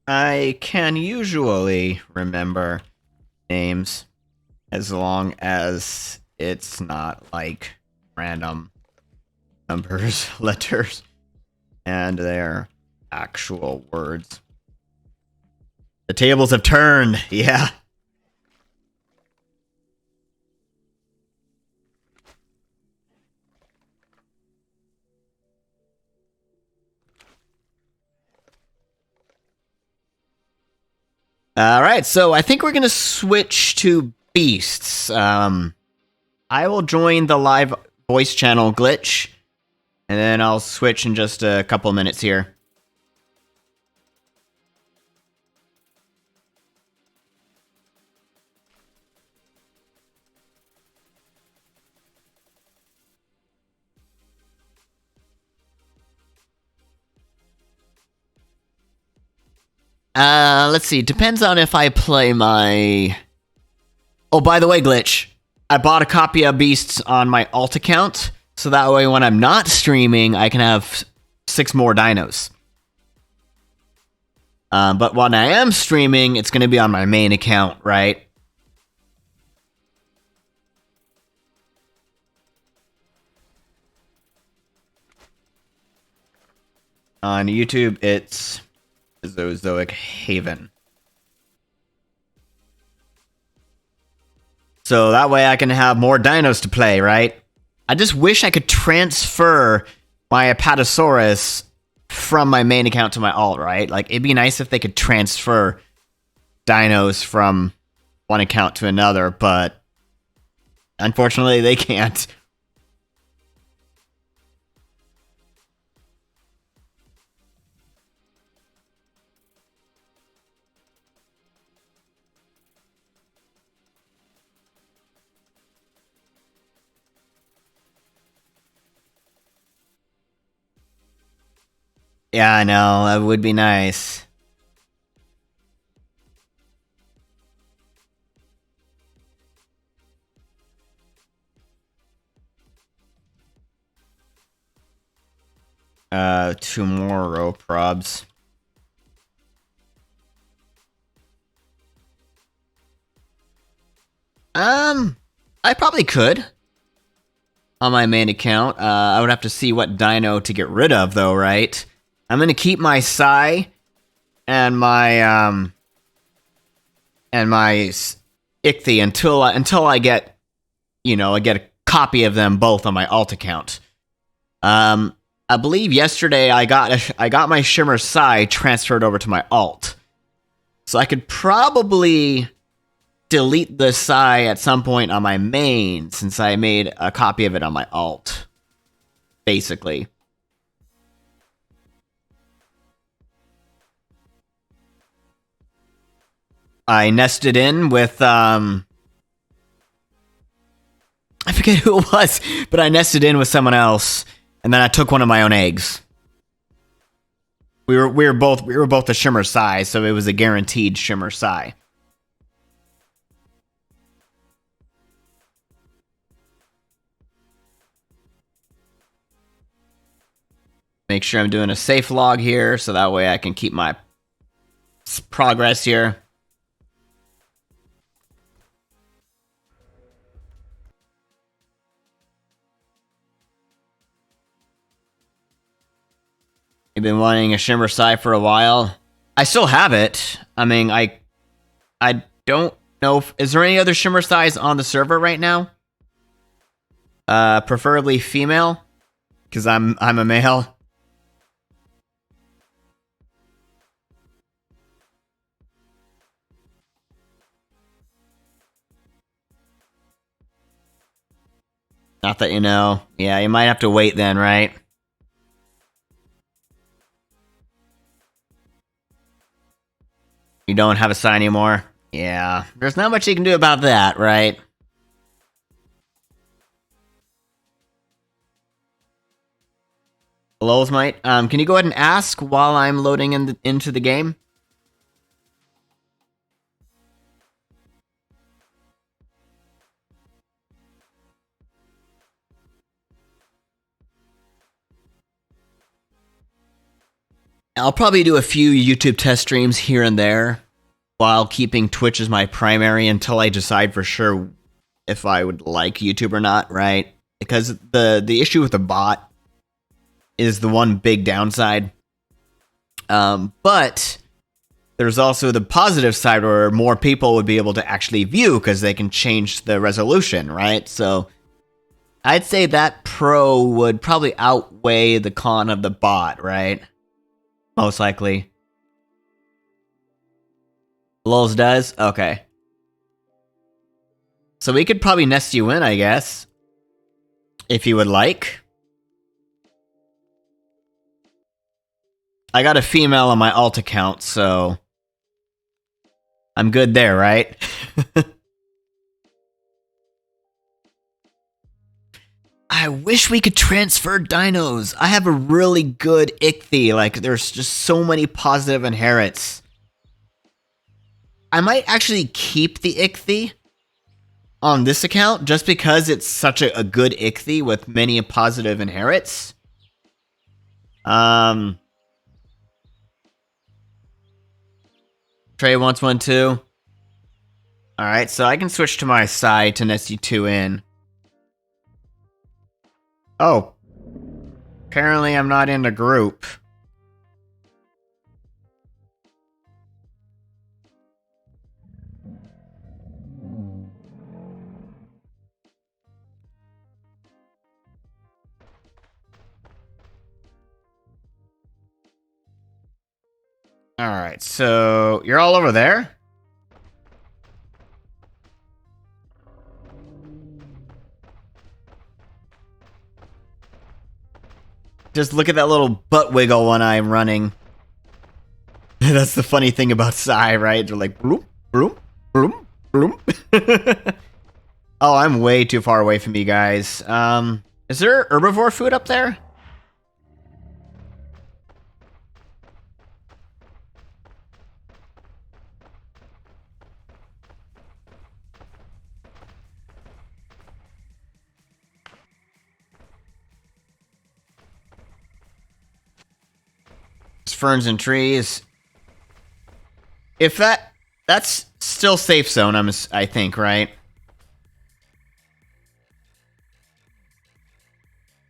A: I can usually remember names as long as it's not like random numbers, letters, and their actual words. The tables have turned, yeah. Alright, so I think we're gonna switch to beasts. I will join the live voice channel glitch, and then I'll switch in just a couple minutes here. Let's see. Depends on if I play my... Oh, by the way, Glitch. I bought a copy of Beasts on my alt account, so that way when I'm not streaming, I can have 6 more dinos. But when I am streaming, it's going to be on my main account, right? On YouTube, it's Mesozoic Haven. So that way I can have more dinos to play, right? I just wish I could transfer my Apatosaurus from my main account to my alt, right? Like, it'd be nice if they could transfer dinos from one account to another, but unfortunately they can't. Yeah, I know. That would be nice. Two more row probs. I probably could. On my main account. I would have to see what dino to get rid of, though, right? I'm gonna keep my Psy and my Ichthy until I get I get a copy of them both on my alt account. I believe yesterday I got my Shimmer Sai transferred over to my alt. So I could probably delete the Sai at some point on my main, since I made a copy of it on my alt. Basically. I nested in with, I forget who it was, but I nested in with someone else, and then I took one of my own eggs. We were both a Shimmer Sai, so it was a guaranteed Shimmer Sai. Make sure I'm doing a safe log here, so that way I can keep my progress here. You've been wanting a Shimmer Sai for a while. I still have it. I mean, I don't know if... Is there any other Shimmer Sais on the server right now? Preferably female, because I'm a male. Not that you know. Yeah, you might have to wait then, right? You don't have a Sai anymore? Yeah, there's not much you can do about that, right? Hello, Smite. Can you go ahead and ask while I'm loading into the game? I'll probably do a few YouTube test streams here and there while keeping Twitch as my primary until I decide for sure if I would like YouTube or not, right? Because the issue with the bot is the one big downside. But there's also the positive side where more people would be able to actually view because they can change the resolution, right? So I'd say that pro would probably outweigh the con of the bot, right? Most likely. Lulz does? Okay. So we could probably nest you in, I guess. If you would like. I got a female on my alt account, so... I'm good there, right? I wish we could transfer dinos. I have a really good Ichthy. Like, there's just so many positive inherits. I might actually keep the Ichthy on this account just because it's such a good Ichthy with many positive inherits. Trey wants one too. Alright, so I can switch to my side to nest you two in. Oh. Apparently I'm not in the group. Alright, so you're all over there? Just look at that little butt wiggle when I'm running. That's the funny thing about Sai, right? They're like, bloop, bloop, bloop, bloop. Oh, I'm way too far away from you guys. Is there herbivore food up there? Ferns and trees. If that's still safe zone, I think, right?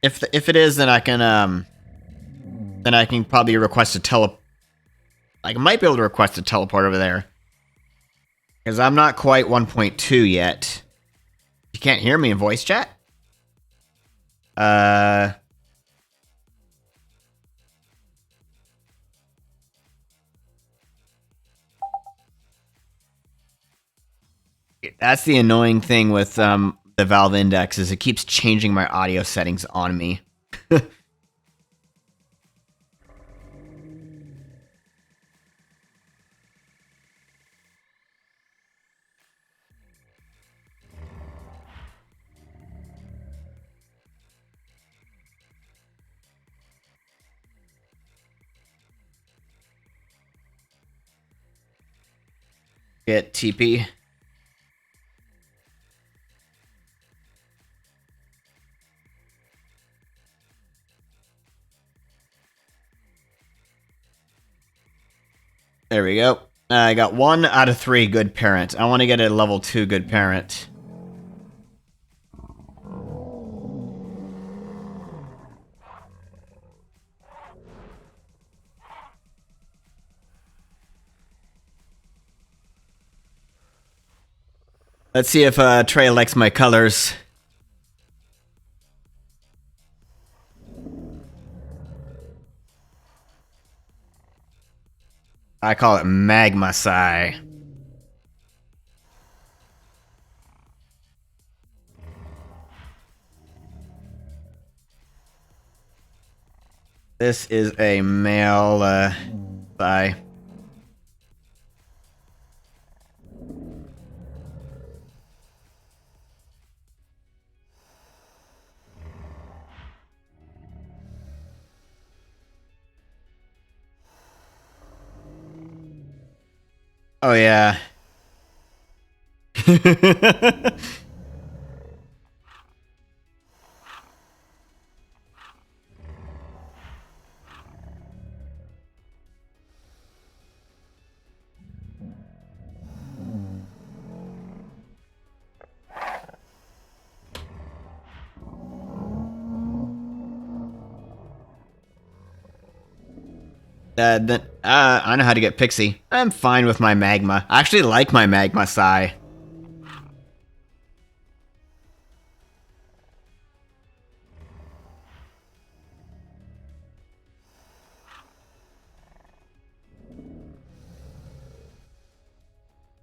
A: If it is, then I can probably request a I might be able to request a teleport over there. Because I'm not quite 1.2 yet. can't hear me in voice chat? That's the annoying thing with the Valve Index is it keeps changing my audio settings on me. Get TP. There we go. I got 1 out of 3 good parent. I want to get a level 2 good parent. Let's see if Trey likes my colors. I call it magma sigh. This is a male sigh. Oh yeah. I know how to get Pixie. I'm fine with my magma. I actually like my magma sigh.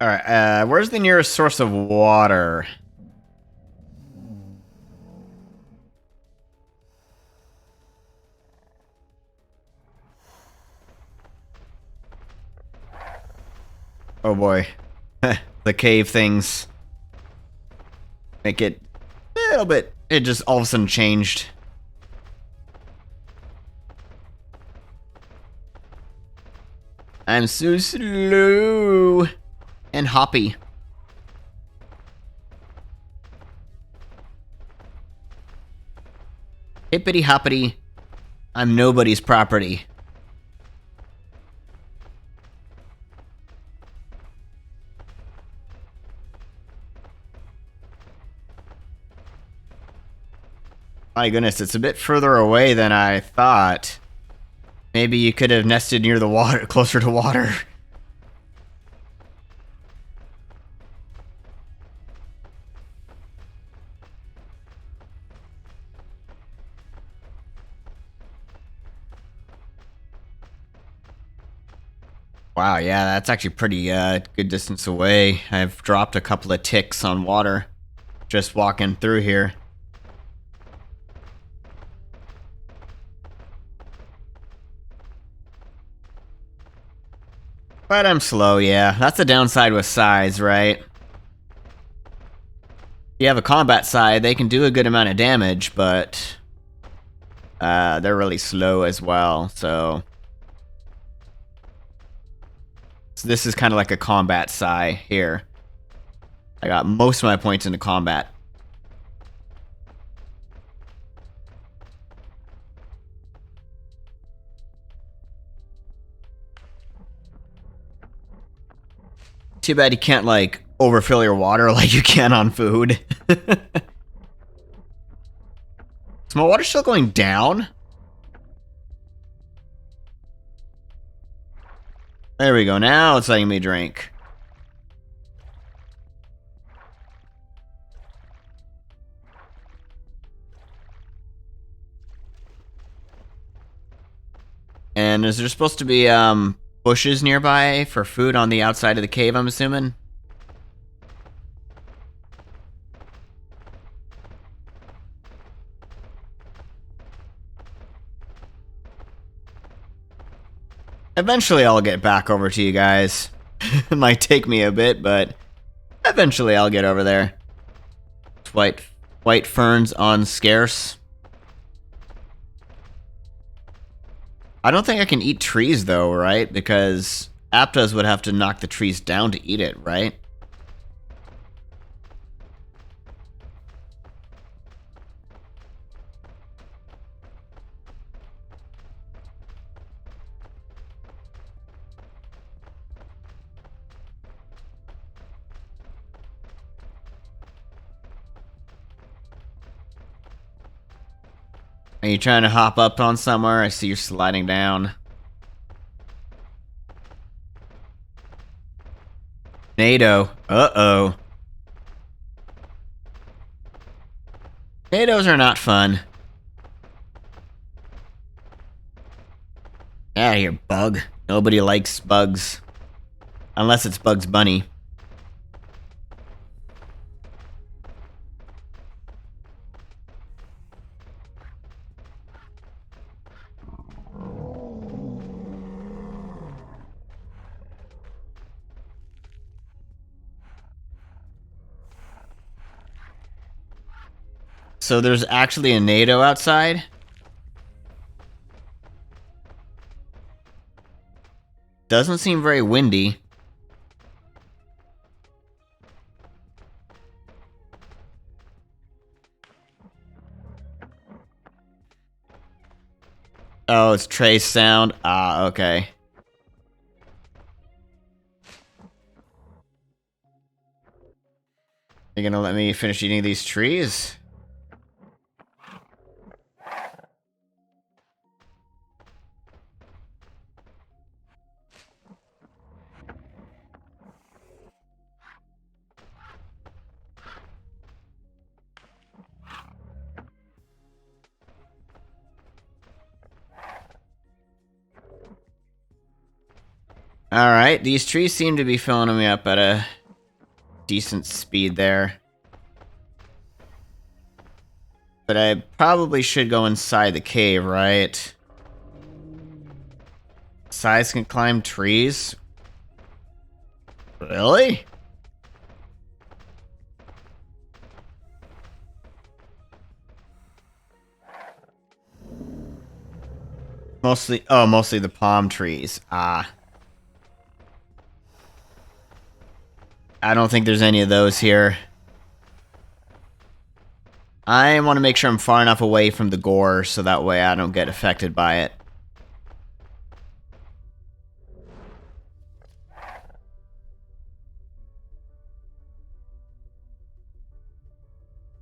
A: Alright, where's the nearest source of water? Oh boy. The cave things make it a little bit... It just all of a sudden changed. I'm so slow and hoppy. Hippity hoppity. I'm nobody's property. My goodness, it's a bit further away than I thought. Maybe you could have nested near the water, closer to water. Wow, yeah, that's actually pretty good distance away. I've dropped a couple of ticks on water just walking through here. But I'm slow, yeah. That's the downside with size, right? If you have a combat side, they can do a good amount of damage, but they're really slow as well, so this is kind of like a combat Psy here. I got most of my points into combat. Too bad you can't, like, overfill your water like you can on food. Is my water still going down? There we go. Now it's letting me drink. And is there supposed to be bushes nearby for food on the outside of the cave, I'm assuming? Eventually I'll get back over to you guys. It might take me a bit, but eventually I'll get over there. It's white ferns on scarce. I don't think I can eat trees though, right? Because Aptas would have to knock the trees down to eat it, right? Are you trying to hop up on somewhere? I see you're sliding down. NATO. Uh-oh. NATOs are not fun. Get out of here, bug. Nobody likes bugs. Unless it's Bugs Bunny. So there's actually a NATO outside? Doesn't seem very windy. Oh, it's trace sound. Ah, okay. You gonna let me finish eating these trees? Alright, these trees seem to be filling me up at a decent speed there. But I probably should go inside the cave, right? Size can climb trees? Really? Mostly the palm trees. Ah. I don't think there's any of those here. I want to make sure I'm far enough away from the gore so that way I don't get affected by it.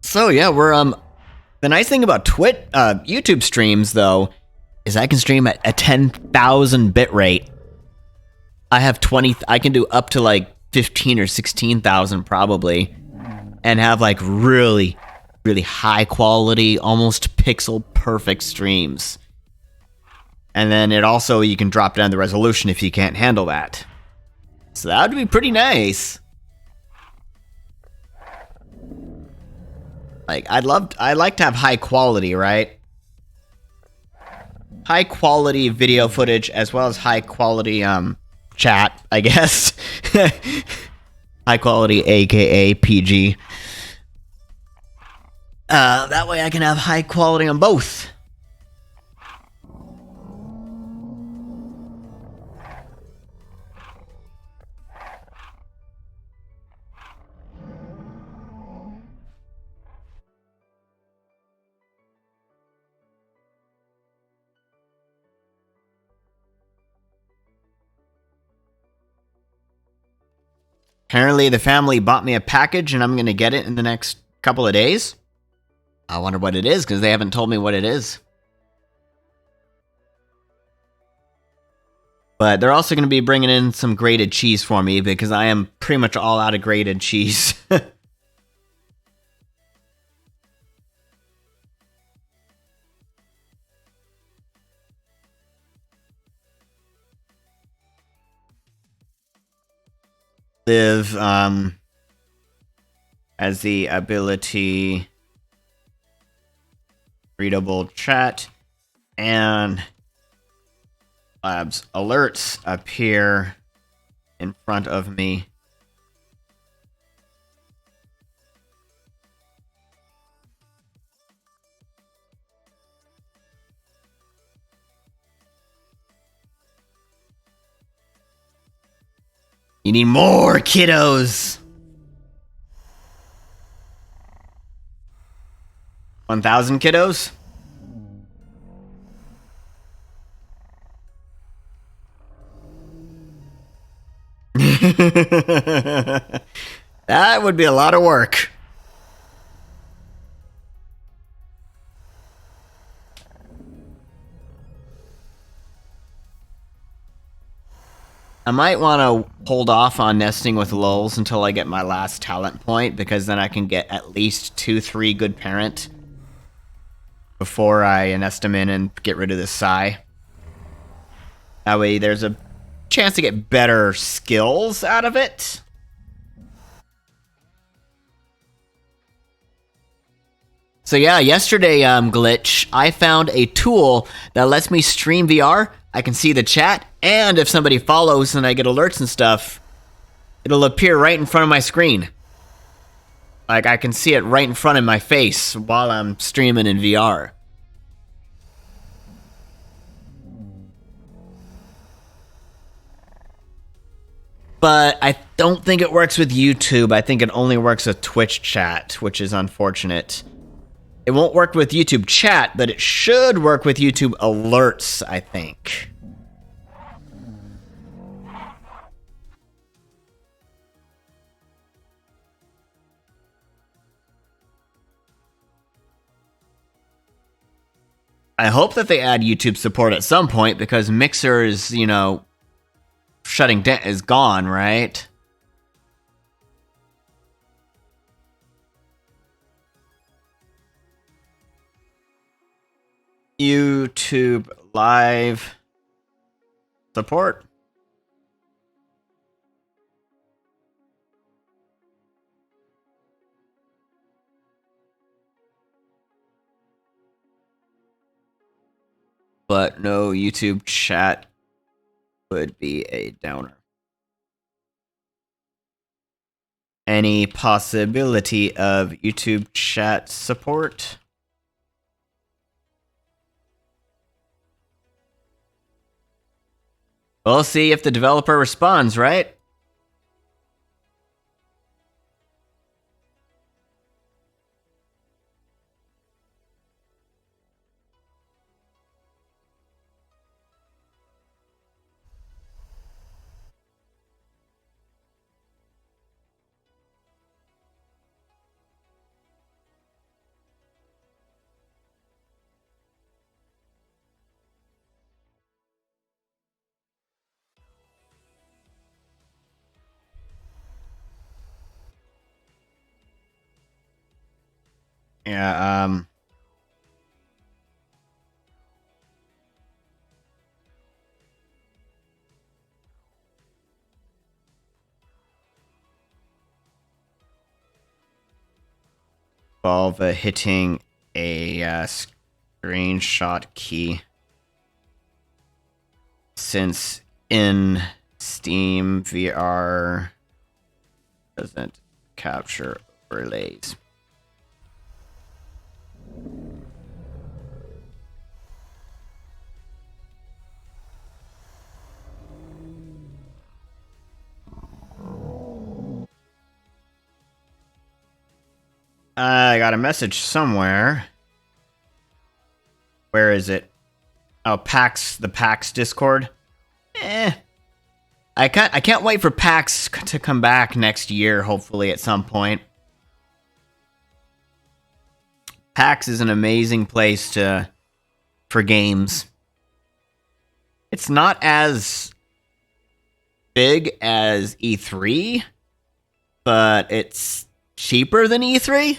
A: So yeah, we're the nice thing about YouTube streams though is I can stream at a 10,000 bit rate. I can do up to like 15 or 16,000 probably, and have like really high quality, almost pixel perfect streams. And then it also, you can drop down the resolution if you can't handle that. So that would be pretty nice. Like, I'd like to have high quality, right? High quality video footage as well as high quality, chat, I guess. High quality, aka PG. That way I can have high quality on both. Apparently the family bought me a package and I'm gonna get it in the next couple of days. I wonder what it is because they haven't told me what it is. But they're also going to be bringing in some grated cheese for me because I am pretty much all out of grated cheese. Live has the ability readable chat and labs alerts appear in front of me. You need more kiddos. 1,000 kiddos? That would be a lot of work. I might want to hold off on nesting with lulz until I get my last talent point, because then I can get at least 2-3 good parent before I nest them in and get rid of the Psy. That way there's a chance to get better skills out of it. So yeah, yesterday, Glitch, I found a tool that lets me stream VR. I can see the chat, and if somebody follows and I get alerts and stuff, it'll appear right in front of my screen. Like, I can see it right in front of my face while I'm streaming in VR. But I don't think it works with YouTube. I think it only works with Twitch chat, which is unfortunate. It won't work with YouTube chat, but it should work with YouTube alerts, I think. I hope that they add YouTube support at some point, because Mixer is, you know, shutting down, is gone, right? YouTube live support. But no YouTube chat would be a downer. Any possibility of YouTube chat support? We'll see if the developer responds, right? Yeah, involve hitting a screenshot key, since in Steam VR doesn't capture overlays. I got a message somewhere. Where is it? Oh, PAX, the PAX Discord. I can't wait for PAX to come back next year, hopefully at some point. PAX is an amazing place for games. It's not as big as E3, but it's cheaper than E3.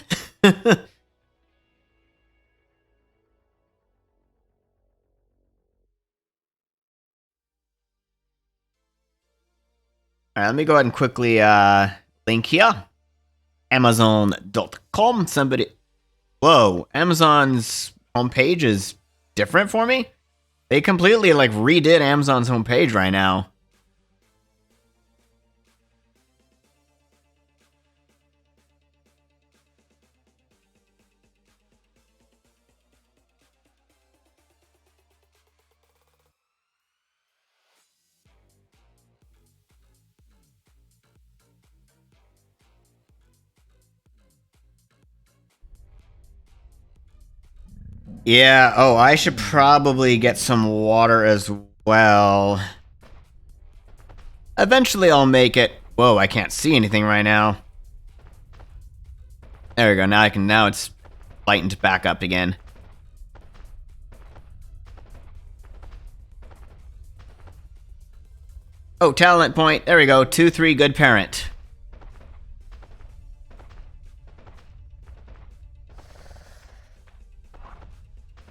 A: All right, let me go ahead and quickly link here. Amazon.com. Somebody. Whoa, Amazon's homepage is different for me? They completely like redid Amazon's homepage right now. Yeah, oh, I should probably get some water as well. Eventually I'll make it. Whoa, I can't see anything right now. There we go, now it's lightened back up again. Oh, talent point, there we go, 2-3 good parent.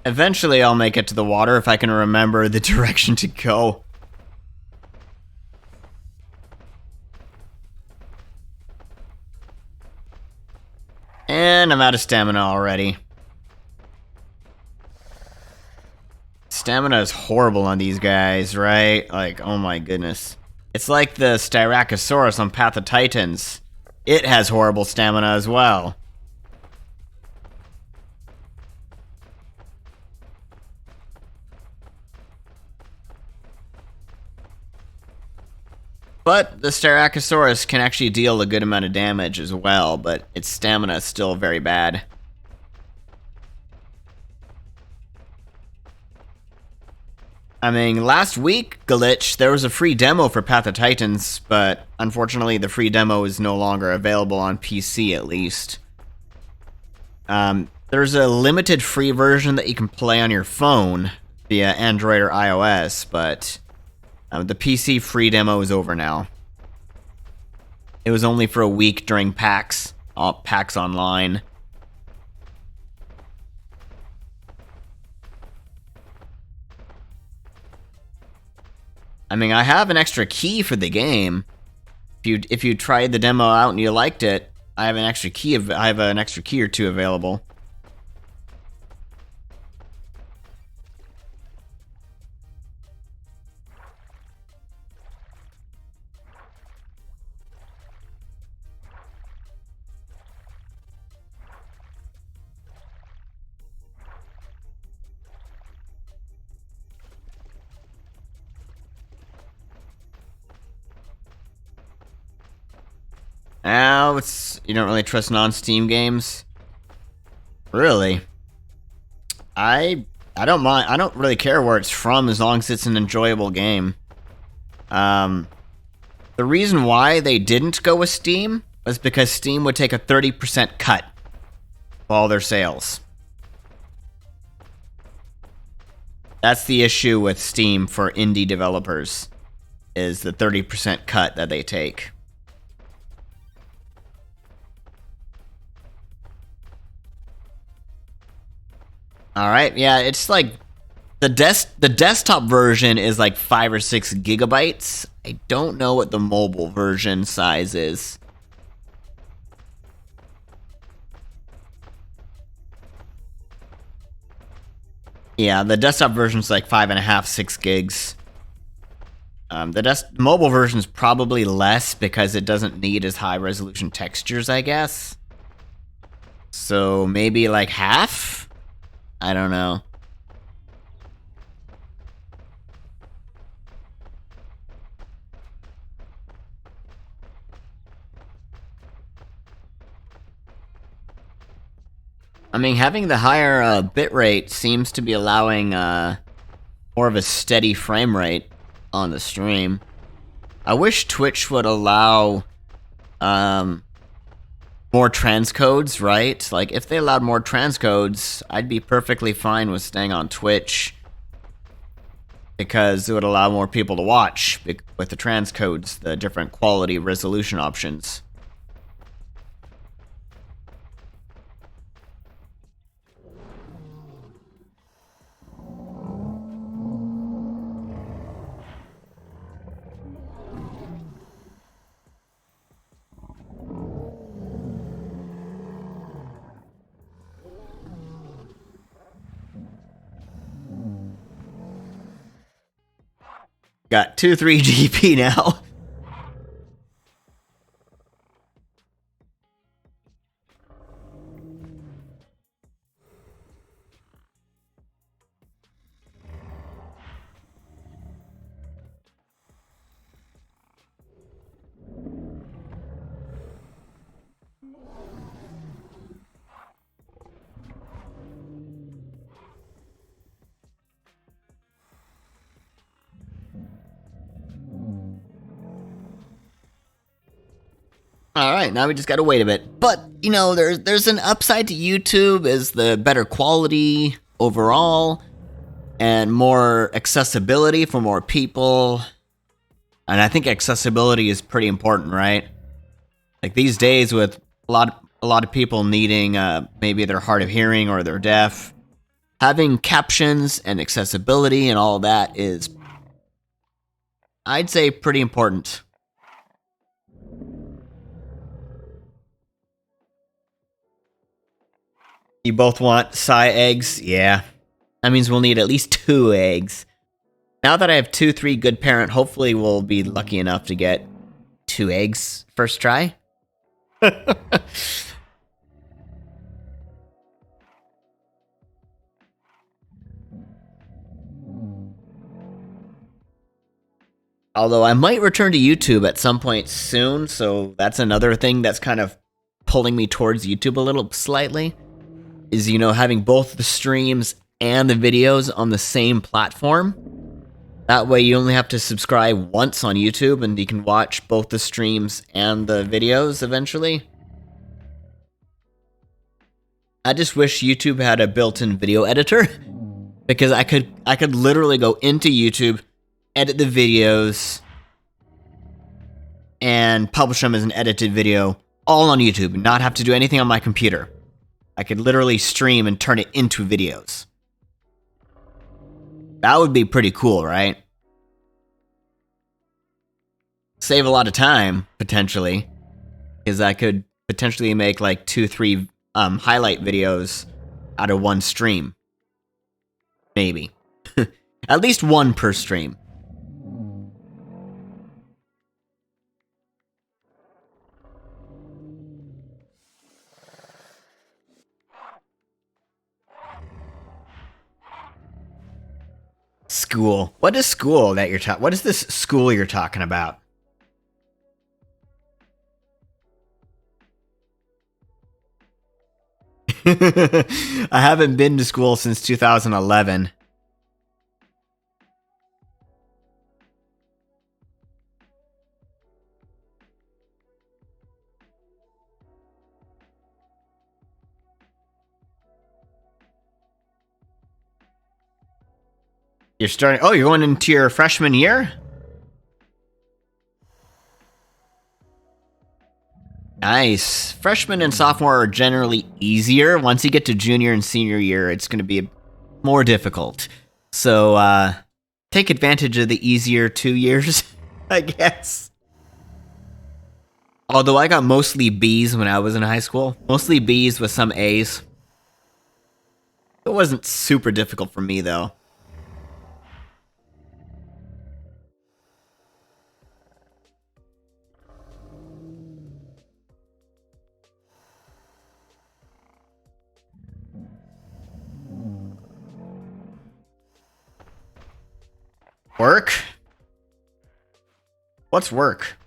A: Eventually I'll make it to the water if I can remember the direction to go. And I'm out of stamina already. Stamina is horrible on these guys, right? Like, oh my goodness. It's like the Styracosaurus on Path of Titans. It has horrible stamina as well. But the Styracosaurus can actually deal a good amount of damage as well, but its stamina is still very bad. I mean, last week, Glitch, there was a free demo for Path of Titans, but unfortunately the free demo is no longer available on PC, at least. There's a limited free version that you can play on your phone via Android or iOS, but the PC free demo is over now. It was only for a week during PAX Online. I mean, I have an extra key for the game. If you tried the demo out and you liked it, I have an extra key. I have an extra key or two available. Now you don't really trust non-Steam games? Really? I don't mind. I don't really care where it's from as long as it's an enjoyable game. The reason why they didn't go with Steam was because Steam would take a 30% cut of all their sales. That's the issue with Steam for indie developers, is the 30% cut that they take. Alright, yeah, it's like the desktop version is like 5 or 6 gigabytes. I don't know what the mobile version size is. Yeah, the desktop version is like 5.5, 6 gigs. The mobile version is probably less because it doesn't need as high resolution textures, I guess. So maybe like half? I don't know. I mean, having the higher bitrate seems to be allowing more of a steady frame rate on the stream. I wish Twitch would allow more transcodes, right? Like, if they allowed more transcodes, I'd be perfectly fine with staying on Twitch, because it would allow more people to watch with the transcodes, the different quality resolution options. Got 2-3 GP now. All right, now we just gotta wait a bit. But you know, there's an upside to YouTube, is the better quality overall, and more accessibility for more people. And I think accessibility is pretty important, right? Like these days, with a lot of people needing maybe they're hard of hearing or they're deaf, having captions and accessibility and all of that is, I'd say, pretty important. You both want Psy eggs? Yeah. That means we'll need at least 2 eggs. Now that I have 2-3 good parent, hopefully we'll be lucky enough to get 2 eggs first try. Although I might return to YouTube at some point soon, so that's another thing that's kind of pulling me towards YouTube a little slightly. Is, you know, having both the streams and the videos on the same platform. That way you only have to subscribe once on YouTube and you can watch both the streams and the videos eventually. I just wish YouTube had a built-in video editor, because I could literally go into YouTube, edit the videos, and publish them as an edited video all on YouTube and not have to do anything on my computer. I could literally stream and turn it into videos. That would be pretty cool, right? Save a lot of time, potentially, because I could potentially make like 2-3 highlight videos out of one stream. Maybe. At least 1 per stream. School. What is school that you're talking? What is this school you're talking about? I haven't been to school since 2011. You're starting. Oh, you're going into your freshman year? Nice. Freshman and sophomore are generally easier. Once you get to junior and senior year, it's going to be more difficult. So, take advantage of the easier 2 years, I guess. Although I got mostly B's when I was in high school. Mostly B's with some A's. It wasn't super difficult for me, though. Work? What's work?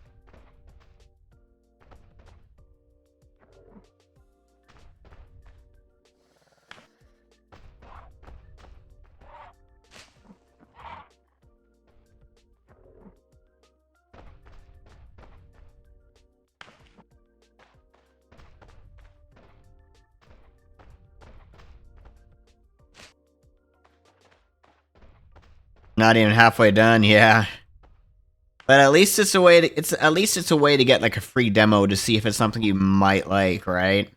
A: Not even halfway done, yeah. But at least it's a way to get like a free demo to see if it's something you might like, right?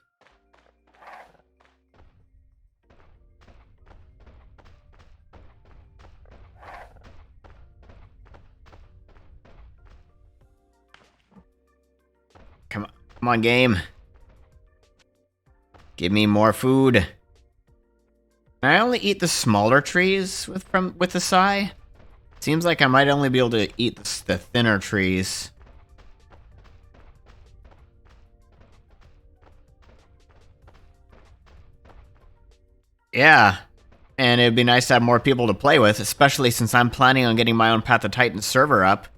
A: Come on, game. Give me more food. I only eat the smaller trees with the Psy. Seems like I might only be able to eat the thinner trees. Yeah. And it'd be nice to have more people to play with, especially since I'm planning on getting my own Path of Titan server up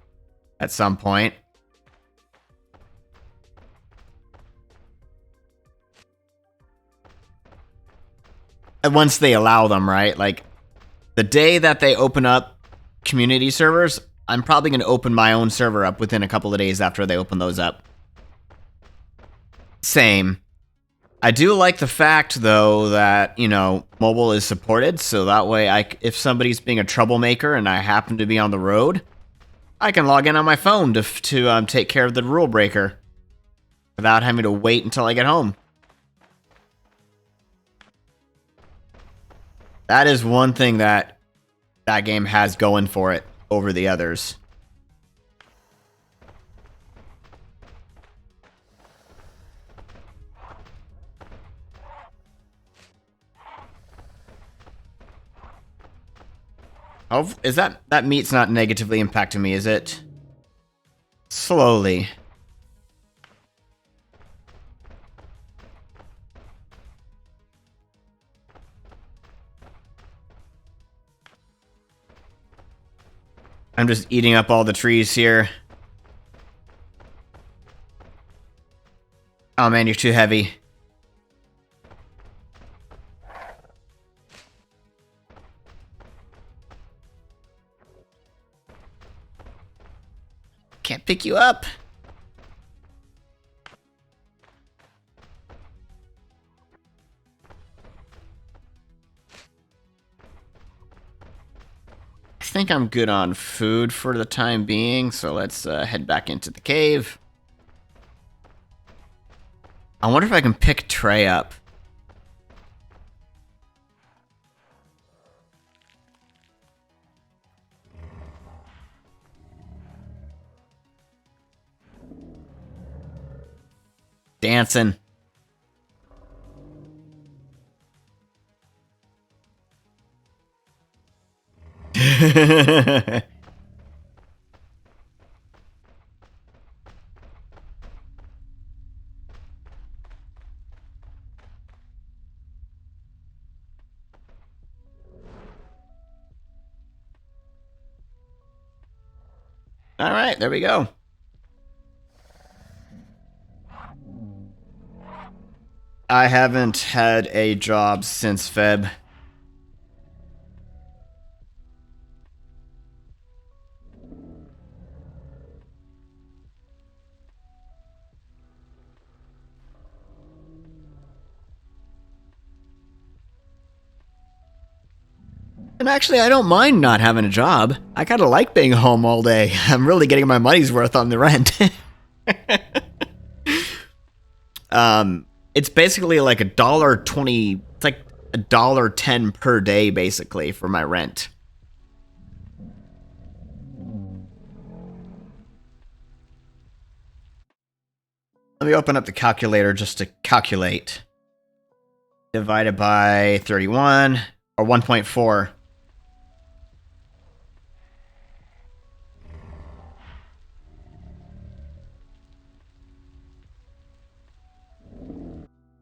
A: at some point. And once they allow them, right? Like, the day that they open up community servers, I'm probably going to open my own server up within a couple of days after they open those up. Same. I do like the fact, though, that, you know, mobile is supported, so that way, if somebody's being a troublemaker and I happen to be on the road, I can log in on my phone to take care of the rule breaker without having to wait until I get home. That is one thing that game has going for it over the others. Oh, is that meat's not negatively impacting me, is it? Slowly. I'm just eating up all the trees here. Oh man, you're too heavy. Can't pick you up. I think I'm good on food for the time being, so let's head back into the cave. I wonder if I can pick Trey up. Dancing. All right, there we go. I haven't had a job since Feb. And actually, I don't mind not having a job. I kind of like being home all day. I'm really getting my money's worth on the rent. It's basically like $1.20. It's like $1.10 per day, basically, for my rent. Let me open up the calculator just to calculate. Divided by 31, or 1.4.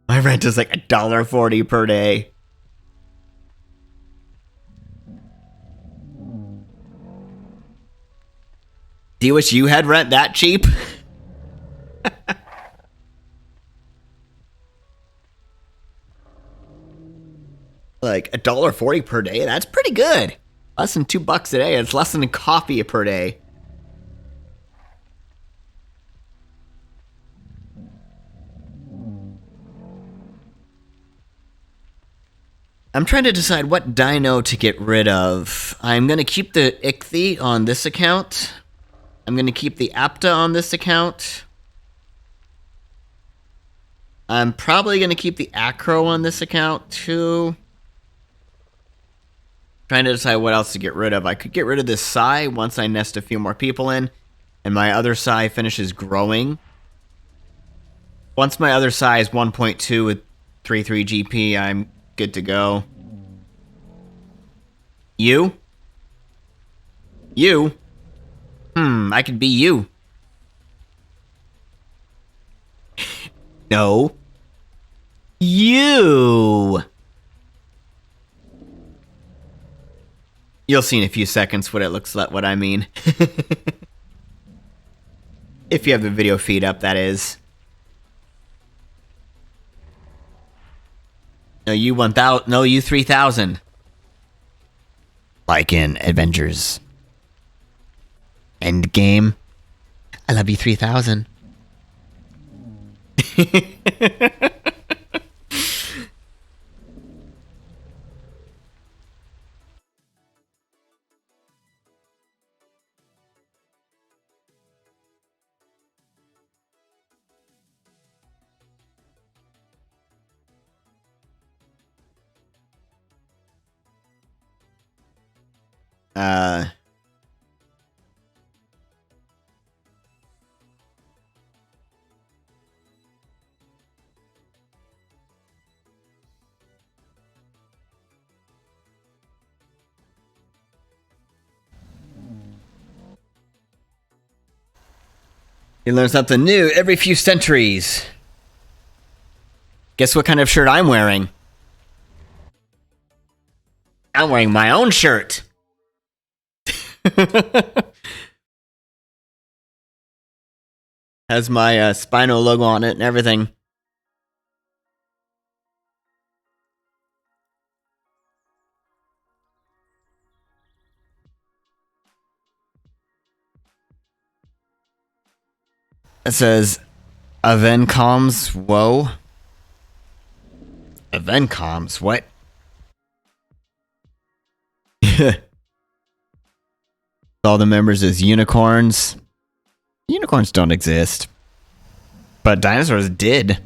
A: My rent is like $1.40 per day. Do you wish you had rent that cheap? Like $1.40 per day, that's pretty good. Less than $2 a day. It's less than a coffee per day. I'm trying to decide what dino to get rid of. I'm going to keep the Ichthy on this account. I'm going to keep the Apta on this account. I'm probably going to keep the Acro on this account too. Trying to decide what else to get rid of. I could get rid of this Psy once I nest a few more people in, and my other Psy finishes growing. Once my other Psy is 1.2 with 3.3 GP, I'm good to go. You? You? I could be you. No. You. You'll see in a few seconds what it looks like, what I mean. If you have the video feed up, that is. No, you 1000. No, you 3000. Like in Avengers Endgame. I love you 3000. You learn something new every few centuries. Guess what kind of shirt I'm wearing? I'm wearing my own shirt. Has my Spino logo on it and everything. It says, Avencoms, whoa. Avencoms, what? All the members as unicorns. Unicorns don't exist. But dinosaurs did.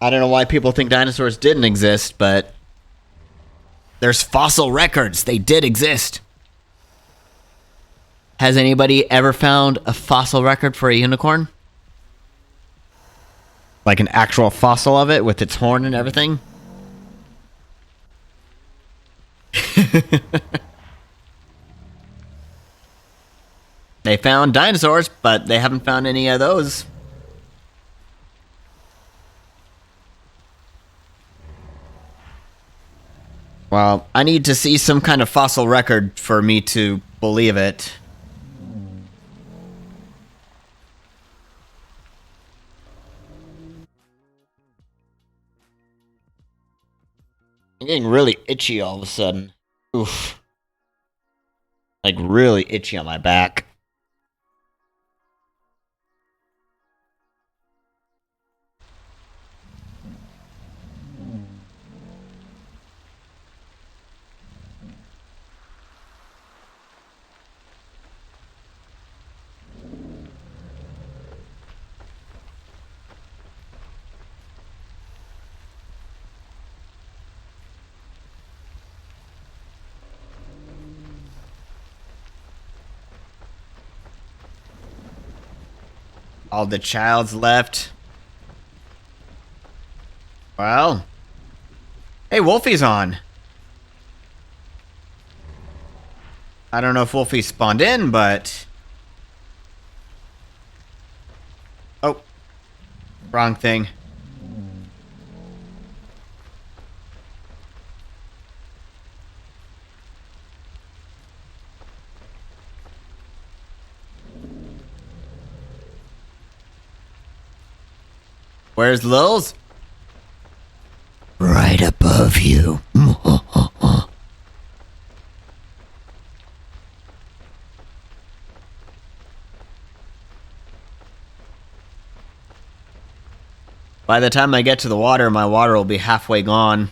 A: I don't know why people think dinosaurs didn't exist, but there's fossil records. They did exist. Has anybody ever found a fossil record for a unicorn? Like an actual fossil of it with its horn and everything? They found dinosaurs, but they haven't found any of those. Well, I need to see some kind of fossil record for me to believe it. I'm getting really itchy all of a sudden. Oof. Like really itchy on my back. All the child's left. Well. Hey, Wolfie's on. I don't know if Wolfie spawned in, but... Oh. Wrong thing. Where's Lils? Right above you. By the time I get to the water, my water will be halfway gone.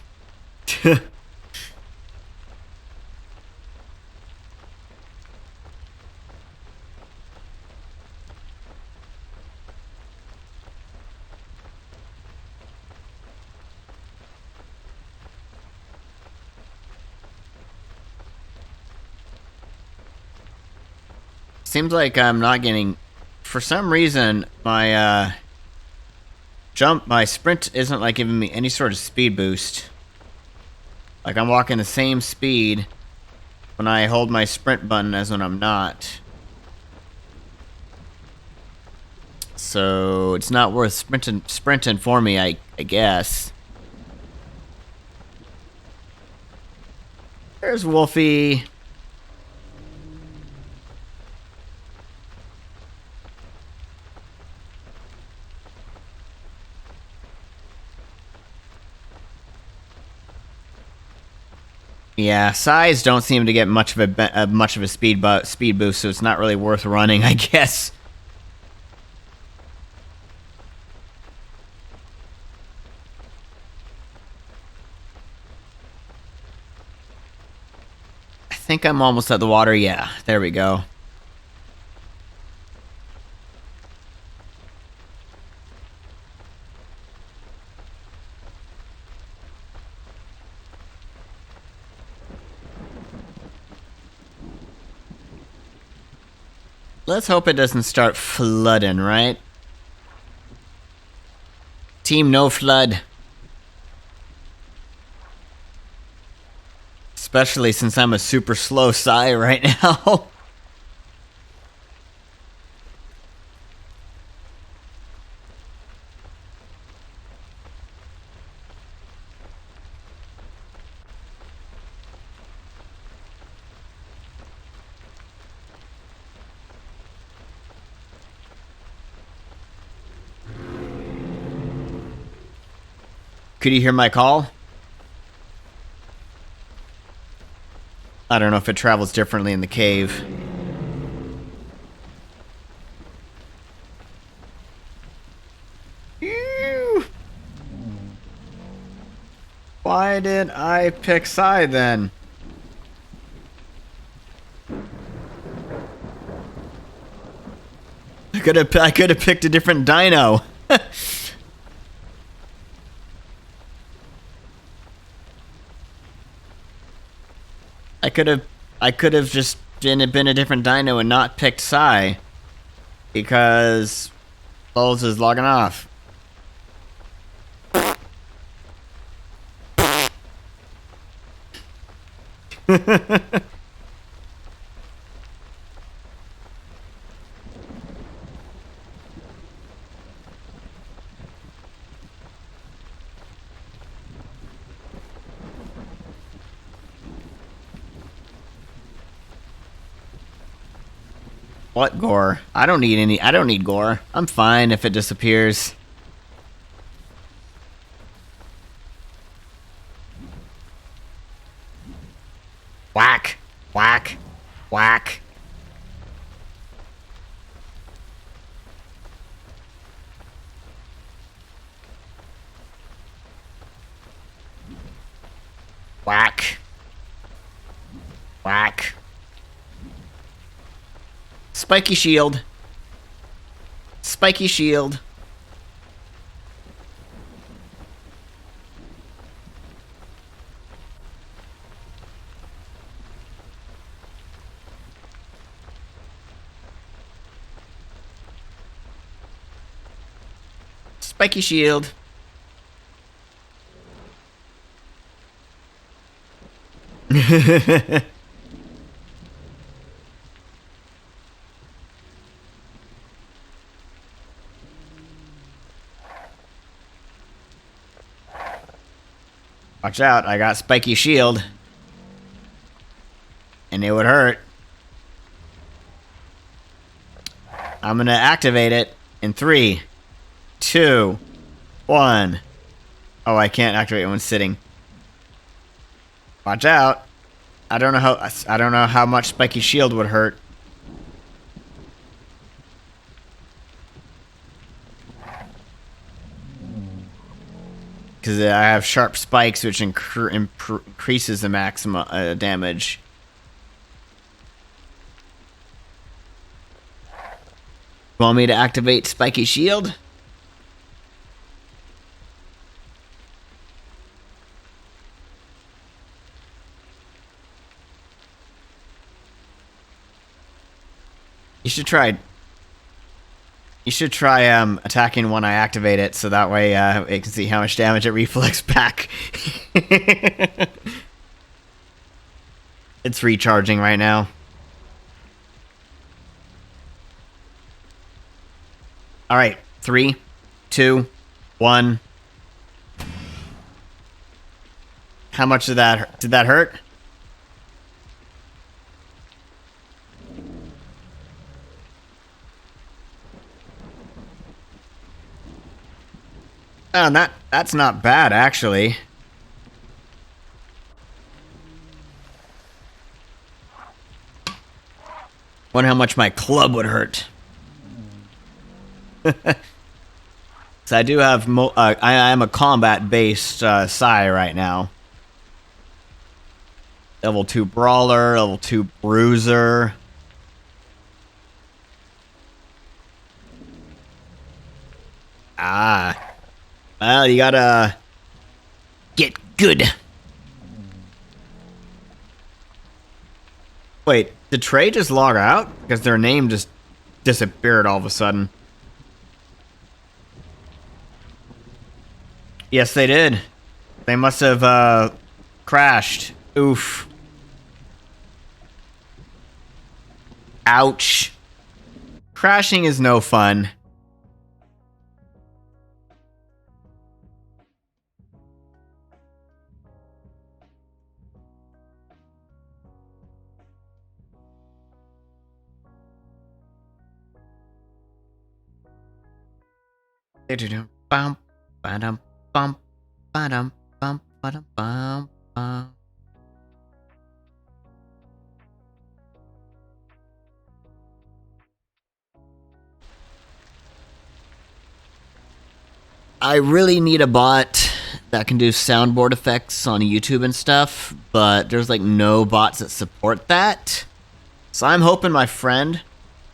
A: Seems like I'm not getting... For some reason, my my sprint isn't like giving me any sort of speed boost. Like, I'm walking the same speed when I hold my sprint button as when I'm not. So, it's not worth sprinting for me, I guess. There's Wolfie. Yeah, size don't seem to get much of a speed boost, so it's not really worth running, I guess. I think I'm almost at the water. Yeah, there we go. Let's hope it doesn't start flooding, right? Team no flood. Especially since I'm a super slow Psy right now. Could you hear my call? I don't know if it travels differently in the cave. Ew. Why did I pick Psy then? I could have picked a different Dino. I could have just been a different Dino and not picked Psy, because Bowles is logging off. What gore? I don't need gore. I'm fine if it disappears. Whack. Whack. Whack. Whack. Whack. Spiky shield. Spiky shield. Spiky shield. Watch out, I got spiky shield. And it would hurt. I'm gonna activate it in 3, 2, 1. Oh, I can't activate it when sitting. Watch out. I don't know how much spiky shield would hurt. Because I have sharp spikes, which increases the maximum damage. Want me to activate spiky shield? You should try attacking when I activate it, so that way it can see how much damage it reflects back. It's recharging right now. All right, 3, 2, 1. How much did that hurt? Oh, that's not bad actually. Wonder how much my club would hurt. So I do have I am a combat-based Psy right now. Level 2 Brawler, level 2 Bruiser. Ah. Well, you gotta get good. Wait, did Trey just log out? Because their name just disappeared all of a sudden. Yes, they did. They must have crashed. Oof. Ouch. Crashing is no fun. Bum, ba-dum, bum, ba-dum, bum, ba-dum, bum, bum. I really need a bot that can do soundboard effects on YouTube and stuff, but there's like no bots that support that. So I'm hoping my friend